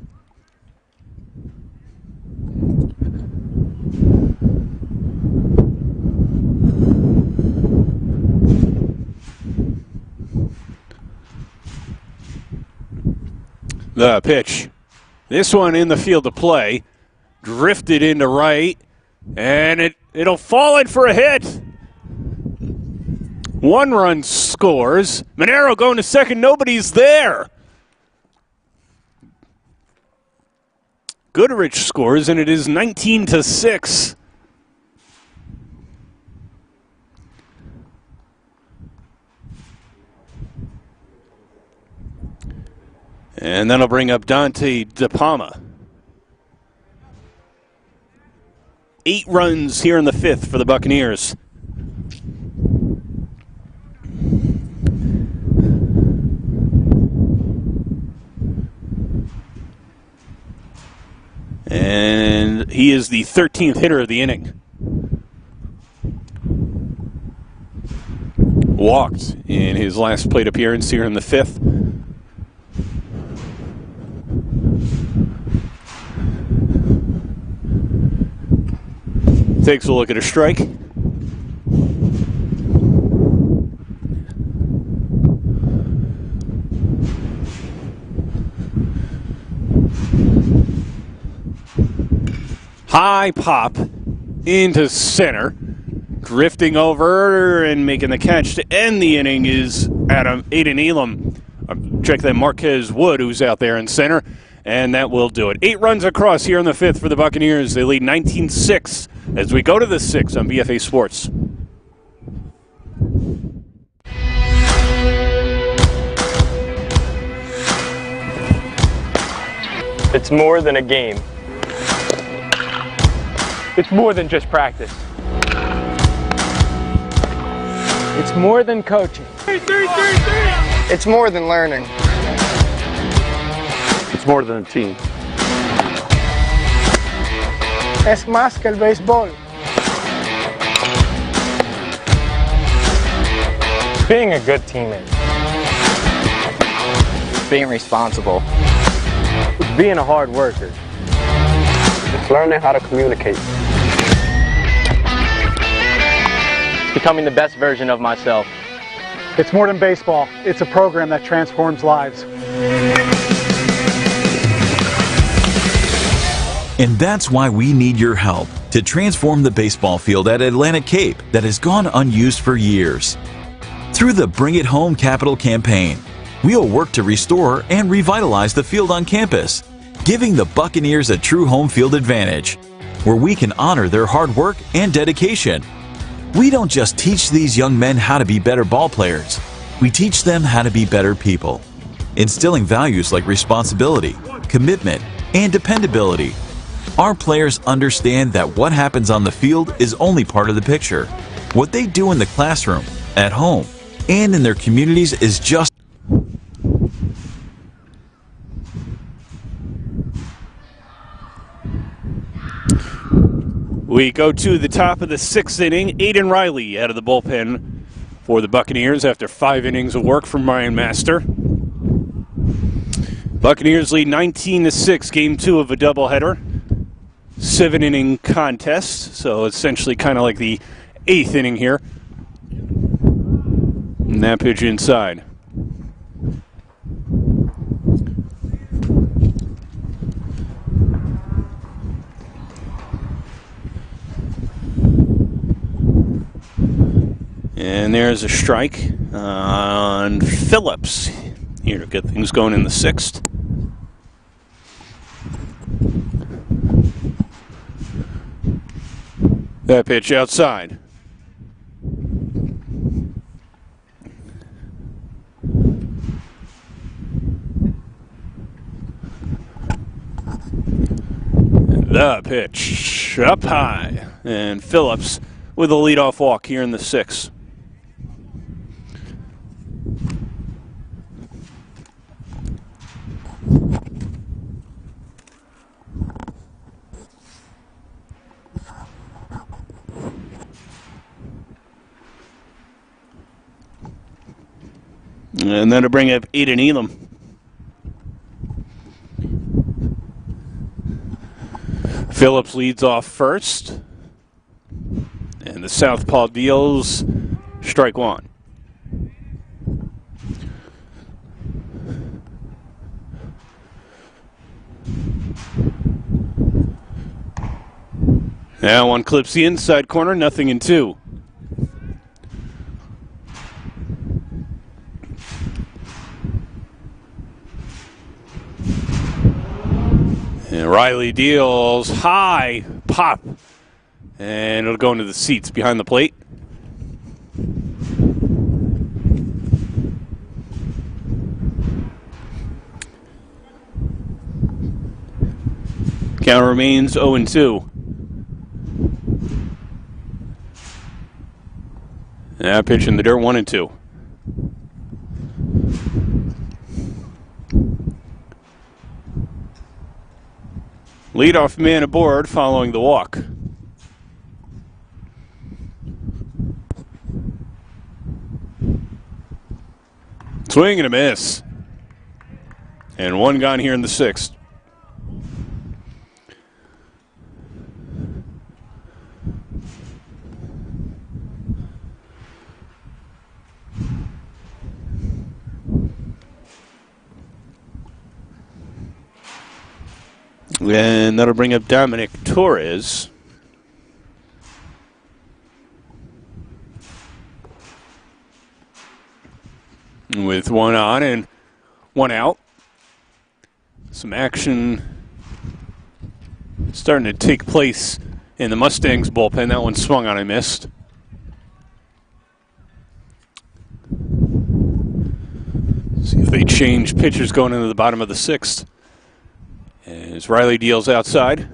The pitch, this one in the field of play, drifted into right, and it'll fall in for a hit. 1 run scores. Monero going to second. Nobody's there. Goodrich scores, and it is 19-6. And that'll bring up Dante DePalma. 8 runs here in the 5th for the Buccaneers. And he is the 13th hitter of the inning. Walked in his last plate appearance here in the 5th. Takes a look at a strike. High pop into center. Drifting over and making the catch to end the inning is Aiden Elam. Check that Marquez Wood, who's out there in center. And that will do it. 8 runs across here in the 5th for the Buccaneers. They lead 19-6 as we go to the 6th on BFA Sports. It's more than a game. It's more than just practice. It's more than coaching. It's more than learning. It's more than a team. Es más que el béisbol. Being a good teammate. Being responsible. Being a hard worker. It's learning how to communicate. Becoming the best version of myself. It's more than baseball. It's a program that transforms lives. And that's why we need your help to transform the baseball field at Atlantic Cape that has gone unused for years. Through the Bring It Home Capital campaign, we'll work to restore and revitalize the field on campus, giving the Buccaneers a true home field advantage. where we can honor their hard work and dedication. We don't just teach these young men how to be better ball players, we teach them how to be better people, instilling values like responsibility, commitment, and dependability. Our players understand that what happens on the field is only part of the picture. What they do in the classroom, at home, and in their communities is just We go to the top of the 6th inning. Aiden Riley out of the bullpen for the Buccaneers after 5 innings of work from Ryan Master. Buccaneers lead 19-6, game 2 of a doubleheader. 7-inning contest, so essentially kind of like the 8th inning here. And that pitch inside. And there's a strike on Phillips here to get things going in the 6th. That pitch outside. The pitch up high. And Phillips with a leadoff walk here in the 6th. And then to bring up Aiden Elam. Phillips leads off first. And the southpaw deals strike one. Now one clips the inside corner, 0-2. And Riley deals high, pop, and it'll go into the seats behind the plate. Count remains 0-2. That pitch in the dirt, 1-2. Leadoff man aboard following the walk. Swing and a miss. And one gone here in the 6th. And that'll bring up Dominic Torres. With one on and one out. Some action starting to take place in the Mustangs bullpen. That one swung on and missed. See if they change pitchers going into the bottom of the 6th. As Riley deals outside.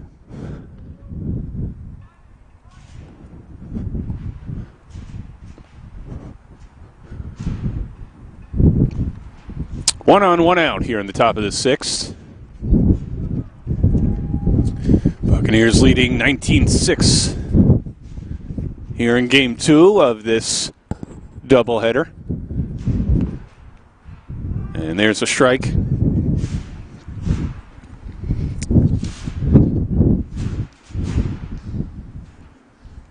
One on, one out here in the top of the 6th. Buccaneers leading 19-6 here in game 2 of this doubleheader. And there's a strike.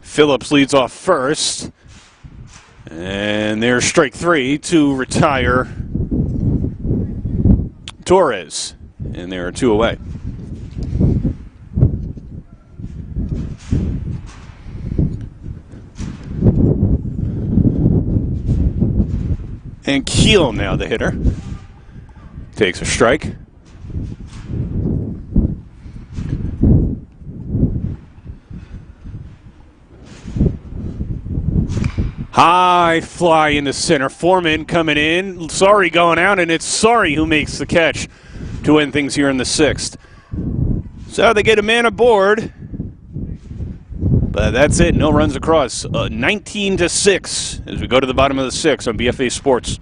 Phillips leads off first. And there's strike 3 to retire Torres. And there are 2 away. And Keel now the hitter. Takes a strike. High fly into center. Foreman coming in. Sorry going out, and it's Sorry who makes the catch to end things here in the 6th. So they get a man aboard. But that's it. No runs across. 19-6 as we go to the bottom of the 6th on BFA Sports.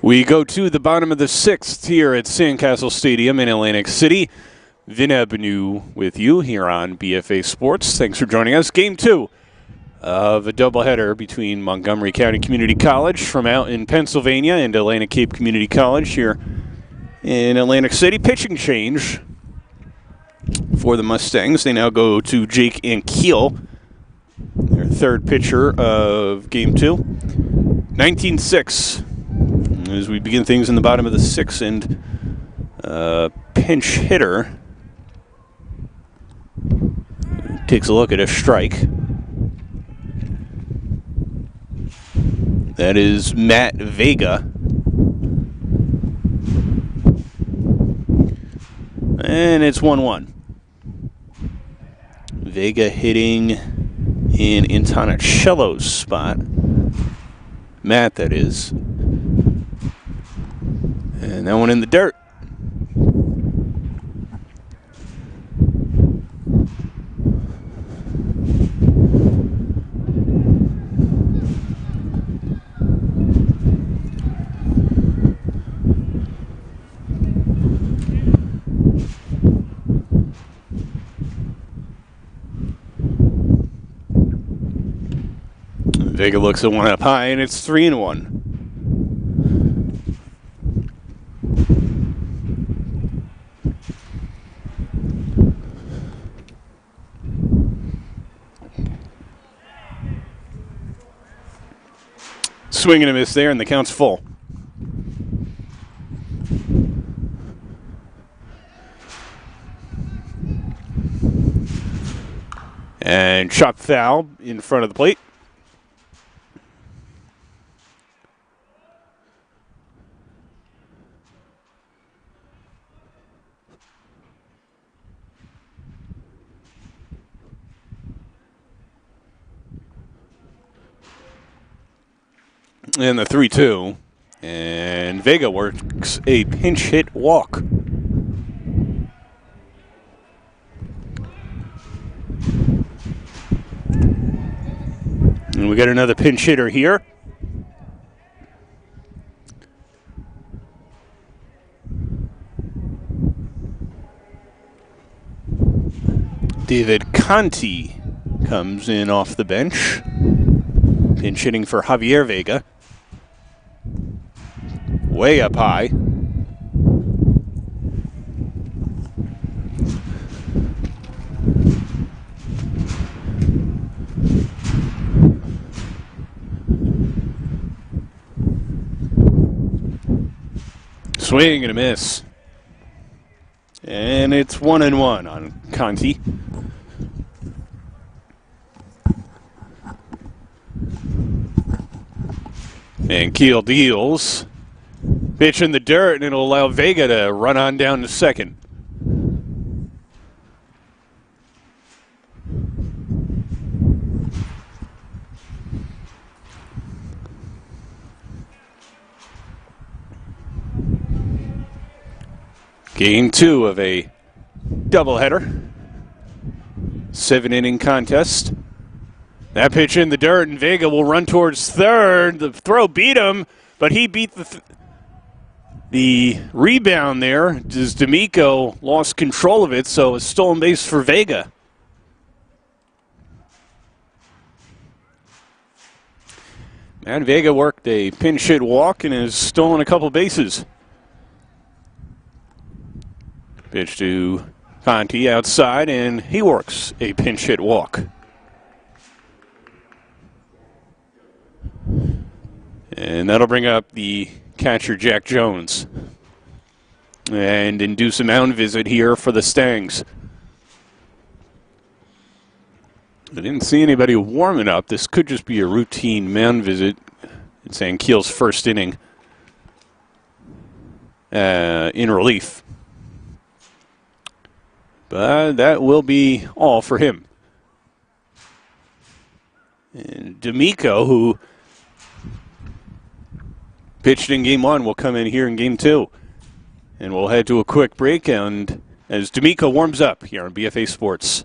We go to the bottom of the 6th here at Sandcastle Stadium in Atlantic City. Vin Avenue with you here on BFA Sports. Thanks for joining us. Game 2 of a doubleheader between Montgomery County Community College from out in Pennsylvania and Atlantic Cape Community College here in Atlantic City. Pitching change for the Mustangs. They now go to Jake Ankiel, their third pitcher of Game 2. 19-6 as we begin things in the bottom of the 6th, and pinch hitter takes a look at a strike. That is Matt Vega. And it's 1-1. Vega hitting in Antonicello's spot. Matt, that is. And that one in the dirt. Vega looks at one up high, and it's 3-1. Swing and a miss there, and the count's full. And chop foul in front of the plate. And the 3-2. And Vega works a pinch hit walk. And we got another pinch hitter here. David Conti comes in off the bench. Pinch hitting for Javier Vega. Way up high. Swing and a miss. And it's 1-1 on Conti. And Keel deals. Pitch in the dirt, and it'll allow Vega to run on down to second. Game 2 of a doubleheader. 7-inning contest. That pitch in the dirt, and Vega will run towards third. The throw beat him, but he beat the rebound there. As D'Amico lost control of it, so a stolen base for Vega. And Vega worked a pinch hit walk and has stolen a couple bases. Pitch to Conti outside, and he works a pinch hit walk. And that'll bring up the catcher, Jack Jones, and induce a mound visit here for the Stangs. I didn't see anybody warming up. This could just be a routine mound visit. It's Ankiel's first inning in relief. But that will be all for him. And D'Amico, who pitched in Game 1, will come in here in Game 2. And we'll head to a quick break, and as D'Amico warms up here on BFA Sports.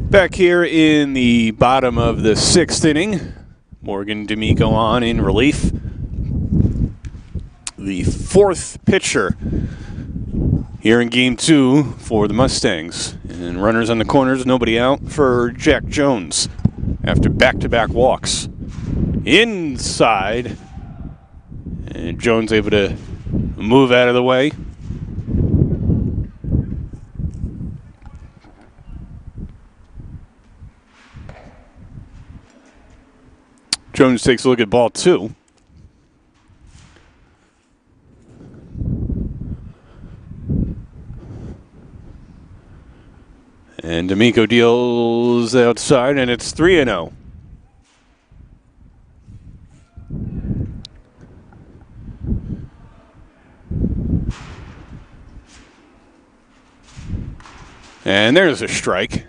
Back here in the bottom of the 6th inning, Morgan D'Amico on in relief. The 4th pitcher here in Game 2 for the Mustangs. And runners on the corners, nobody out for Jack Jones after back-to-back walks. Inside, and Jones able to move out of the way. Jones takes a look at ball 2. And D'Amico deals outside, and it's 3-0. And there's a strike.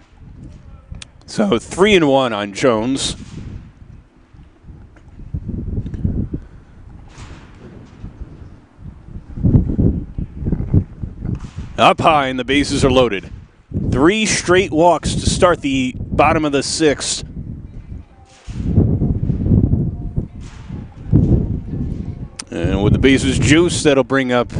So 3-1 on Jones. Up high, and the bases are loaded. 3 straight walks to start the bottom of the 6th. And with the bases juiced, that'll bring up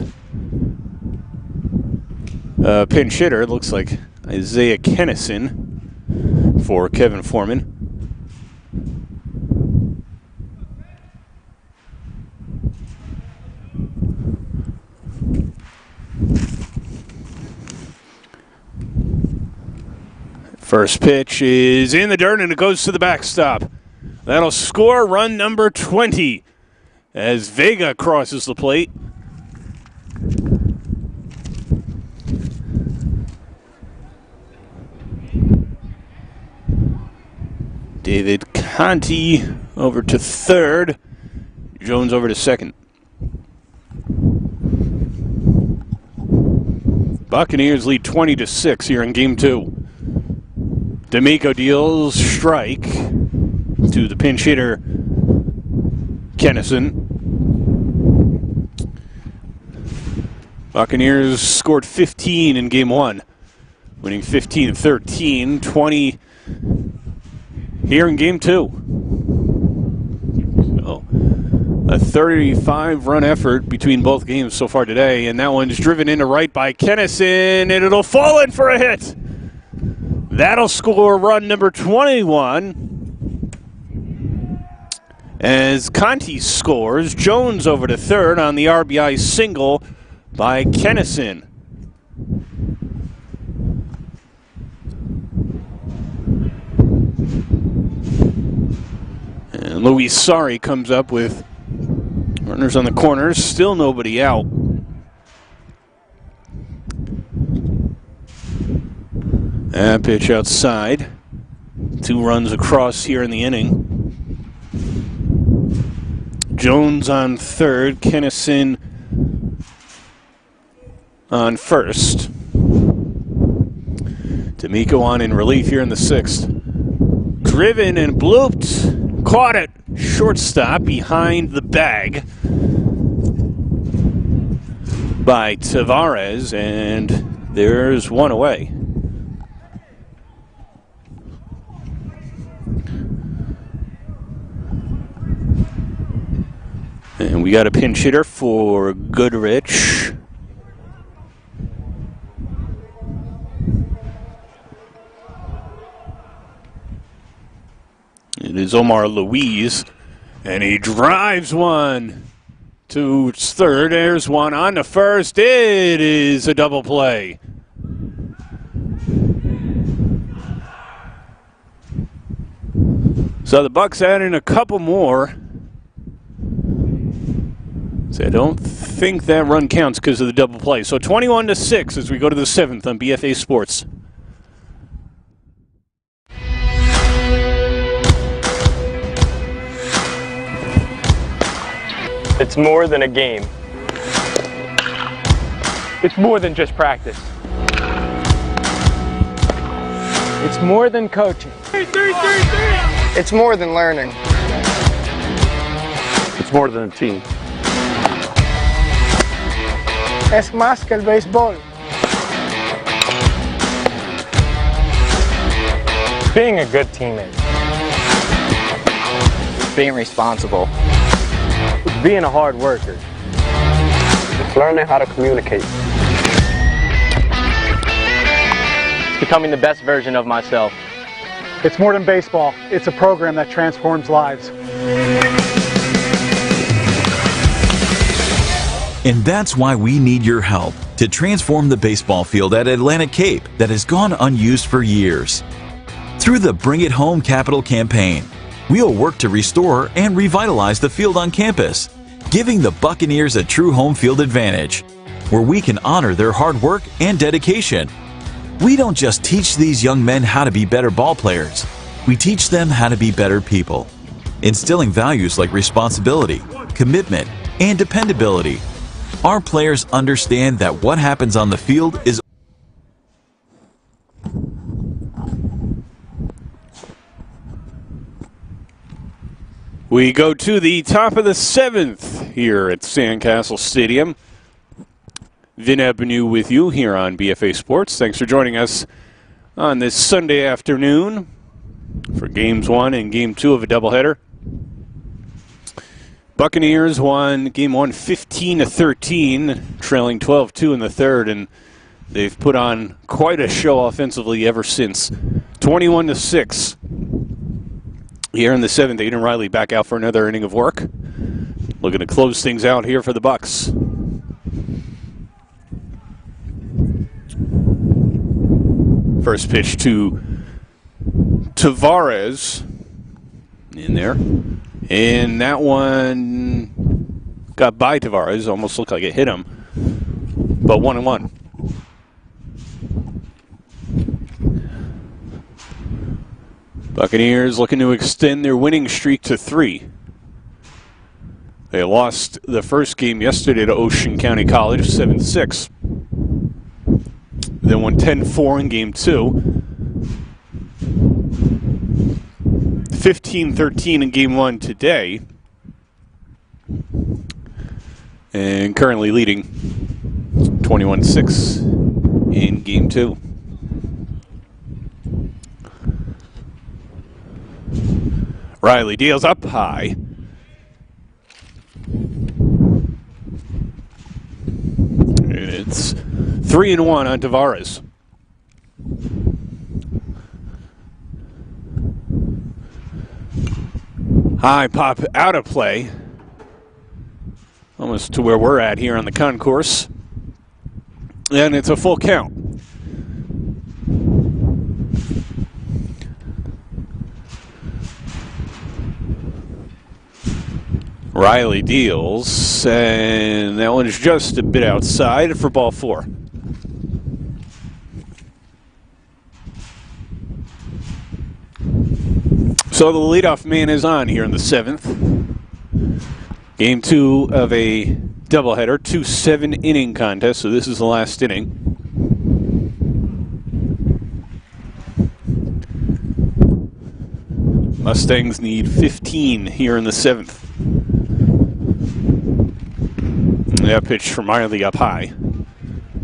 pinch hitter. It looks like Isaiah Kennison for Kevin Foreman. First pitch is in the dirt, and it goes to the backstop. That'll score run number 20 as Vega crosses the plate. David Conti over to third. Jones over to second. Buccaneers lead 20-6 here in game 2. D'Amico deals strike to the pinch hitter, Kennison. Buccaneers scored 15 in game 1, winning 15-13, 20 here in game 2. So, a 35-run effort between both games so far today, and that one's driven into right by Kennison, and it'll fall in for a hit. That'll score run number 21. As Conti scores, Jones over to third on the RBI single by Kennison. And Luis Sari comes up with runners on the corners, still nobody out. And pitch outside. 2 runs across here in the inning. Jones on third, Kennison on first. D'Amico on in relief here in the 6th. Driven and blooped. Caught it. Shortstop behind the bag by Tavares, and there's one away. And we got a pinch hitter for Goodrich. It is Omar Luis, and he drives one to third. There's one on to first. It is a double play. So the Bucks add in a couple more. So I don't think that run counts because of the double play. So 21-6 as we go to the 7th on BFA Sports. It's more than a game. It's more than just practice. It's more than coaching. It's more than learning. It's more than a team. Es más que el béisbol. Being a good teammate. Being responsible. Being a hard worker. It's learning how to communicate. Becoming the best version of myself. It's more than baseball. It's a program that transforms lives. And that's why we need your help to transform the baseball field at Atlantic Cape that has gone unused for years. Through the Bring It Home Capital campaign, we'll work to restore and revitalize the field on campus, giving the Buccaneers a true home field advantage, where we can honor their hard work and dedication. We don't just teach these young men how to be better ball players, we teach them how to be better people, instilling values like responsibility, commitment, and dependability. Our players understand that what happens on the field is We go to the top of the 7th here at Sandcastle Stadium. Vin Ebenu with you here on BFA Sports. Thanks for joining us on this Sunday afternoon for Games 1 and Game 2 of a doubleheader. Buccaneers won Game 1 15-13, trailing 12-2 in the third, and they've put on quite a show offensively ever since. 21-6. Here in the 7th, Aiden Riley back out for another inning of work. Looking to close things out here for the Bucks. First pitch to Tavares in there. And that one got by Tavares. Almost looked like it hit him. But 1-1. Buccaneers looking to extend their winning streak to 3. They lost the first game yesterday to Ocean County College, 7-6. Then won 10-4 in Game 2. 15-13 in Game 1 today. And currently leading 21-6 in Game 2. Riley deals up high. It's 3-1 on Tavares. High pop out of play. Almost to where we're at here on the concourse. And it's a full count. Riley deals, and that one's just a bit outside for ball 4. So the leadoff man is on here in the 7th. Game 2 of a doubleheader, 2 7-inning contests, so this is the last inning. Mustangs need 15 here in the 7th. That pitch from Riley up high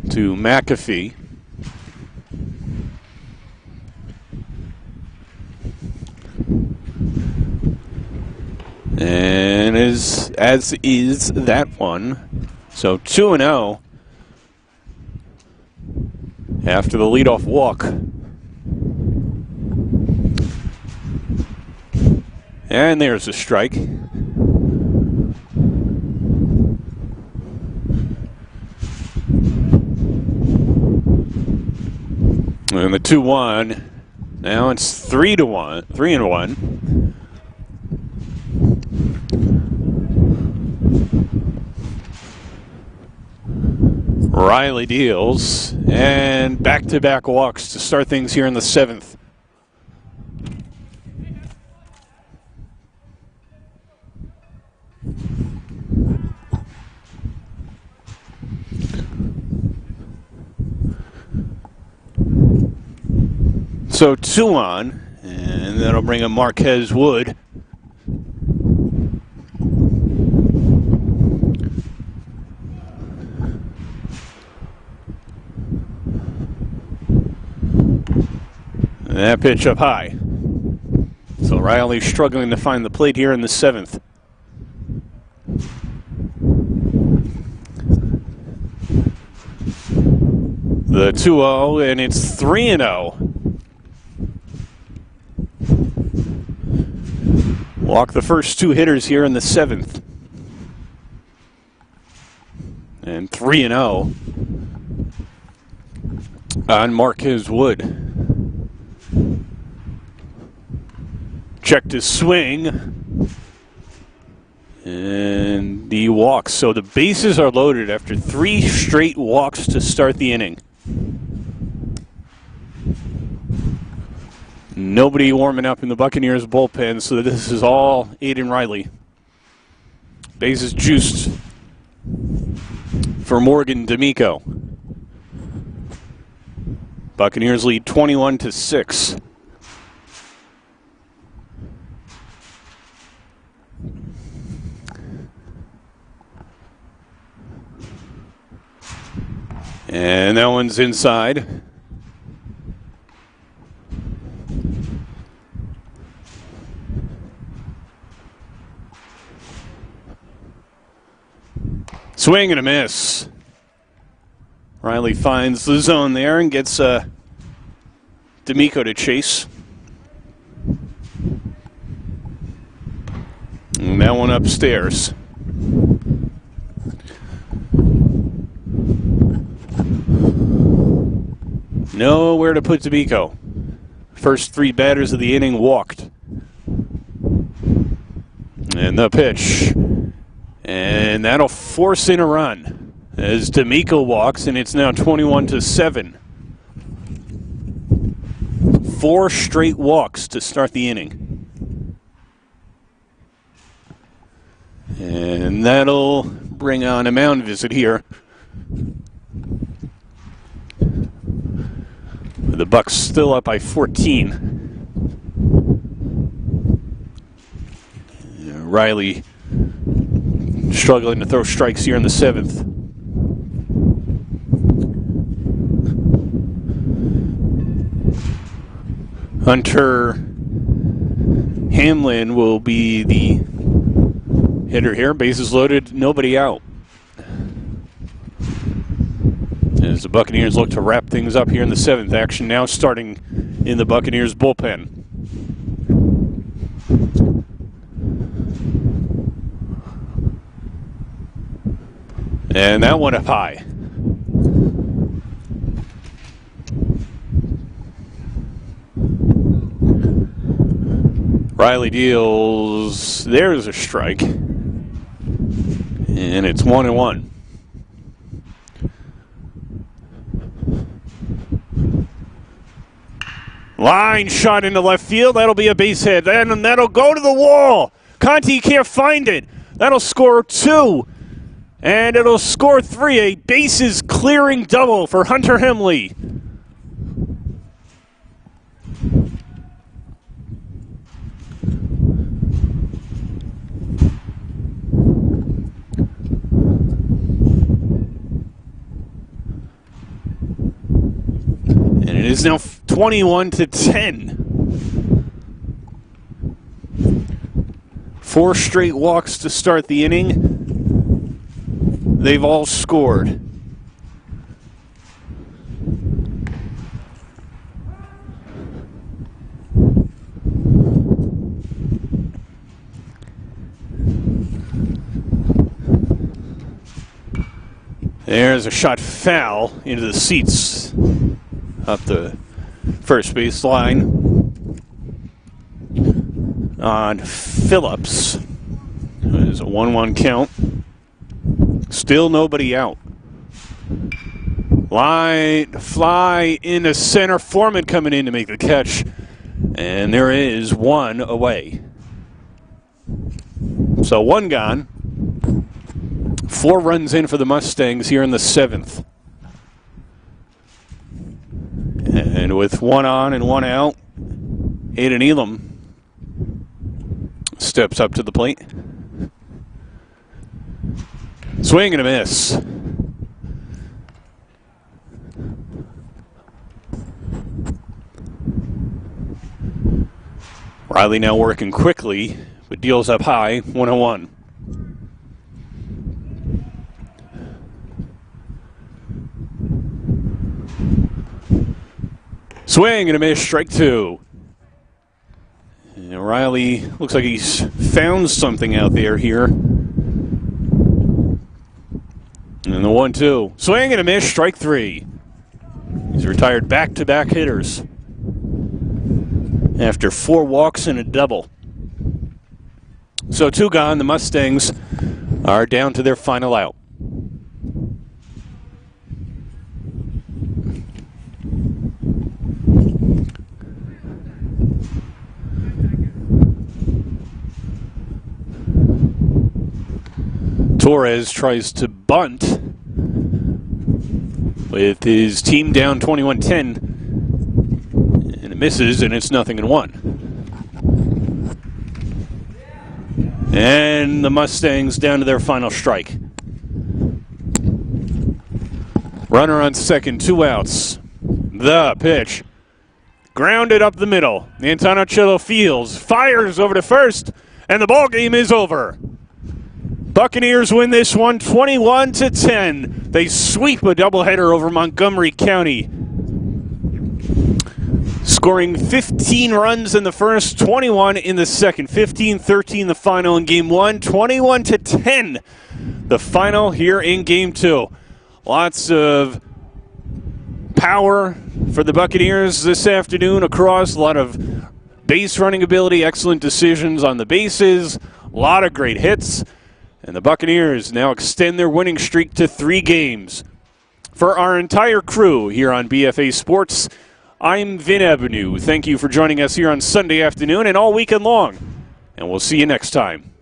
to McAfee. And as is that one. So 2-0 after the leadoff walk. And there's a strike. And the 2-1. Now it's 3-1. 3-1. Riley deals, and back-to-back walks to start things here in the 7th. So 2 on, and that'll bring up Marquez Wood. And that pitch up high. So Riley struggling to find the plate here in the 7th. The 2-0, and it's 3-0. Walk the first 2 hitters here in the 7th. And 3-0 on Marquez Wood. check to swing. And he walks. So the bases are loaded after 3 straight walks to start the inning. Nobody warming up in the Buccaneers bullpen, so this is all Aiden Riley. Bases juiced for Morgan D'Amico. Buccaneers lead 21-6. And that one's inside. Swing and a miss. Riley finds the zone there and gets D'Amico to chase. And that one upstairs. Nowhere to put D'Amico. First 3 batters of the inning walked. And the pitch. And that'll force in a run as D'Amico walks, and it's now 21-7. 4 straight walks to start the inning. And that'll bring on a mound visit here. The Bucks still up by 14. Riley struggling to throw strikes here in the 7th. Hunter Hamlin will be the hitter here. Bases loaded, nobody out. As the Buccaneers look to wrap things up here in the 7th. Action now starting in the Buccaneers bullpen. And that one up high. Riley deals. There's a strike. And it's 1-1. Line shot into left field. That'll be a base hit. Then that'll go to the wall. Conti can't find it. That'll score 2. And it'll score 3. A bases clearing double for Hunter Hemley. And it is now 21-10. 4 straight walks to start the inning. They've all scored. There's a shot foul into the seats up the first base line on Phillips. There's a 1-1 count. Still nobody out. Line fly into center. Foreman coming in to make the catch. And there is 1 away. So 1 gone. 4 runs in for the Mustangs here in the 7th. And with 1 on and 1 out, Aiden Elam steps up to the plate. Swing and a miss. Riley now working quickly, but deals up high, 1-1. Swing and a miss, strike 2. And Riley looks like he's found something out there here. And the 1-2. Swing and a miss, strike 3. He's retired back-to-back hitters after 4 walks and a double. So 2 gone. The Mustangs are down to their final out. Torres tries to bunt with his team down 21-10, and it misses, and it's 0-1. And the Mustangs down to their final strike. Runner on second, 2 outs. The pitch. Grounded up the middle. Antonachello fields, fires over to first, and the ball game is over. Buccaneers win this one 21-10. They sweep a doubleheader over Montgomery County, scoring 15 runs in the first, 21 in the second, 15-13 the final in Game 1, 21-10 the final here in Game 2. Lots of power for the Buccaneers this afternoon across, a lot of base running ability, excellent decisions on the bases, a lot of great hits. And the Buccaneers now extend their winning streak to 3 games. For our entire crew here on BFA Sports, I'm Vin Avenue. Thank you for joining us here on Sunday afternoon and all weekend long. And we'll see you next time.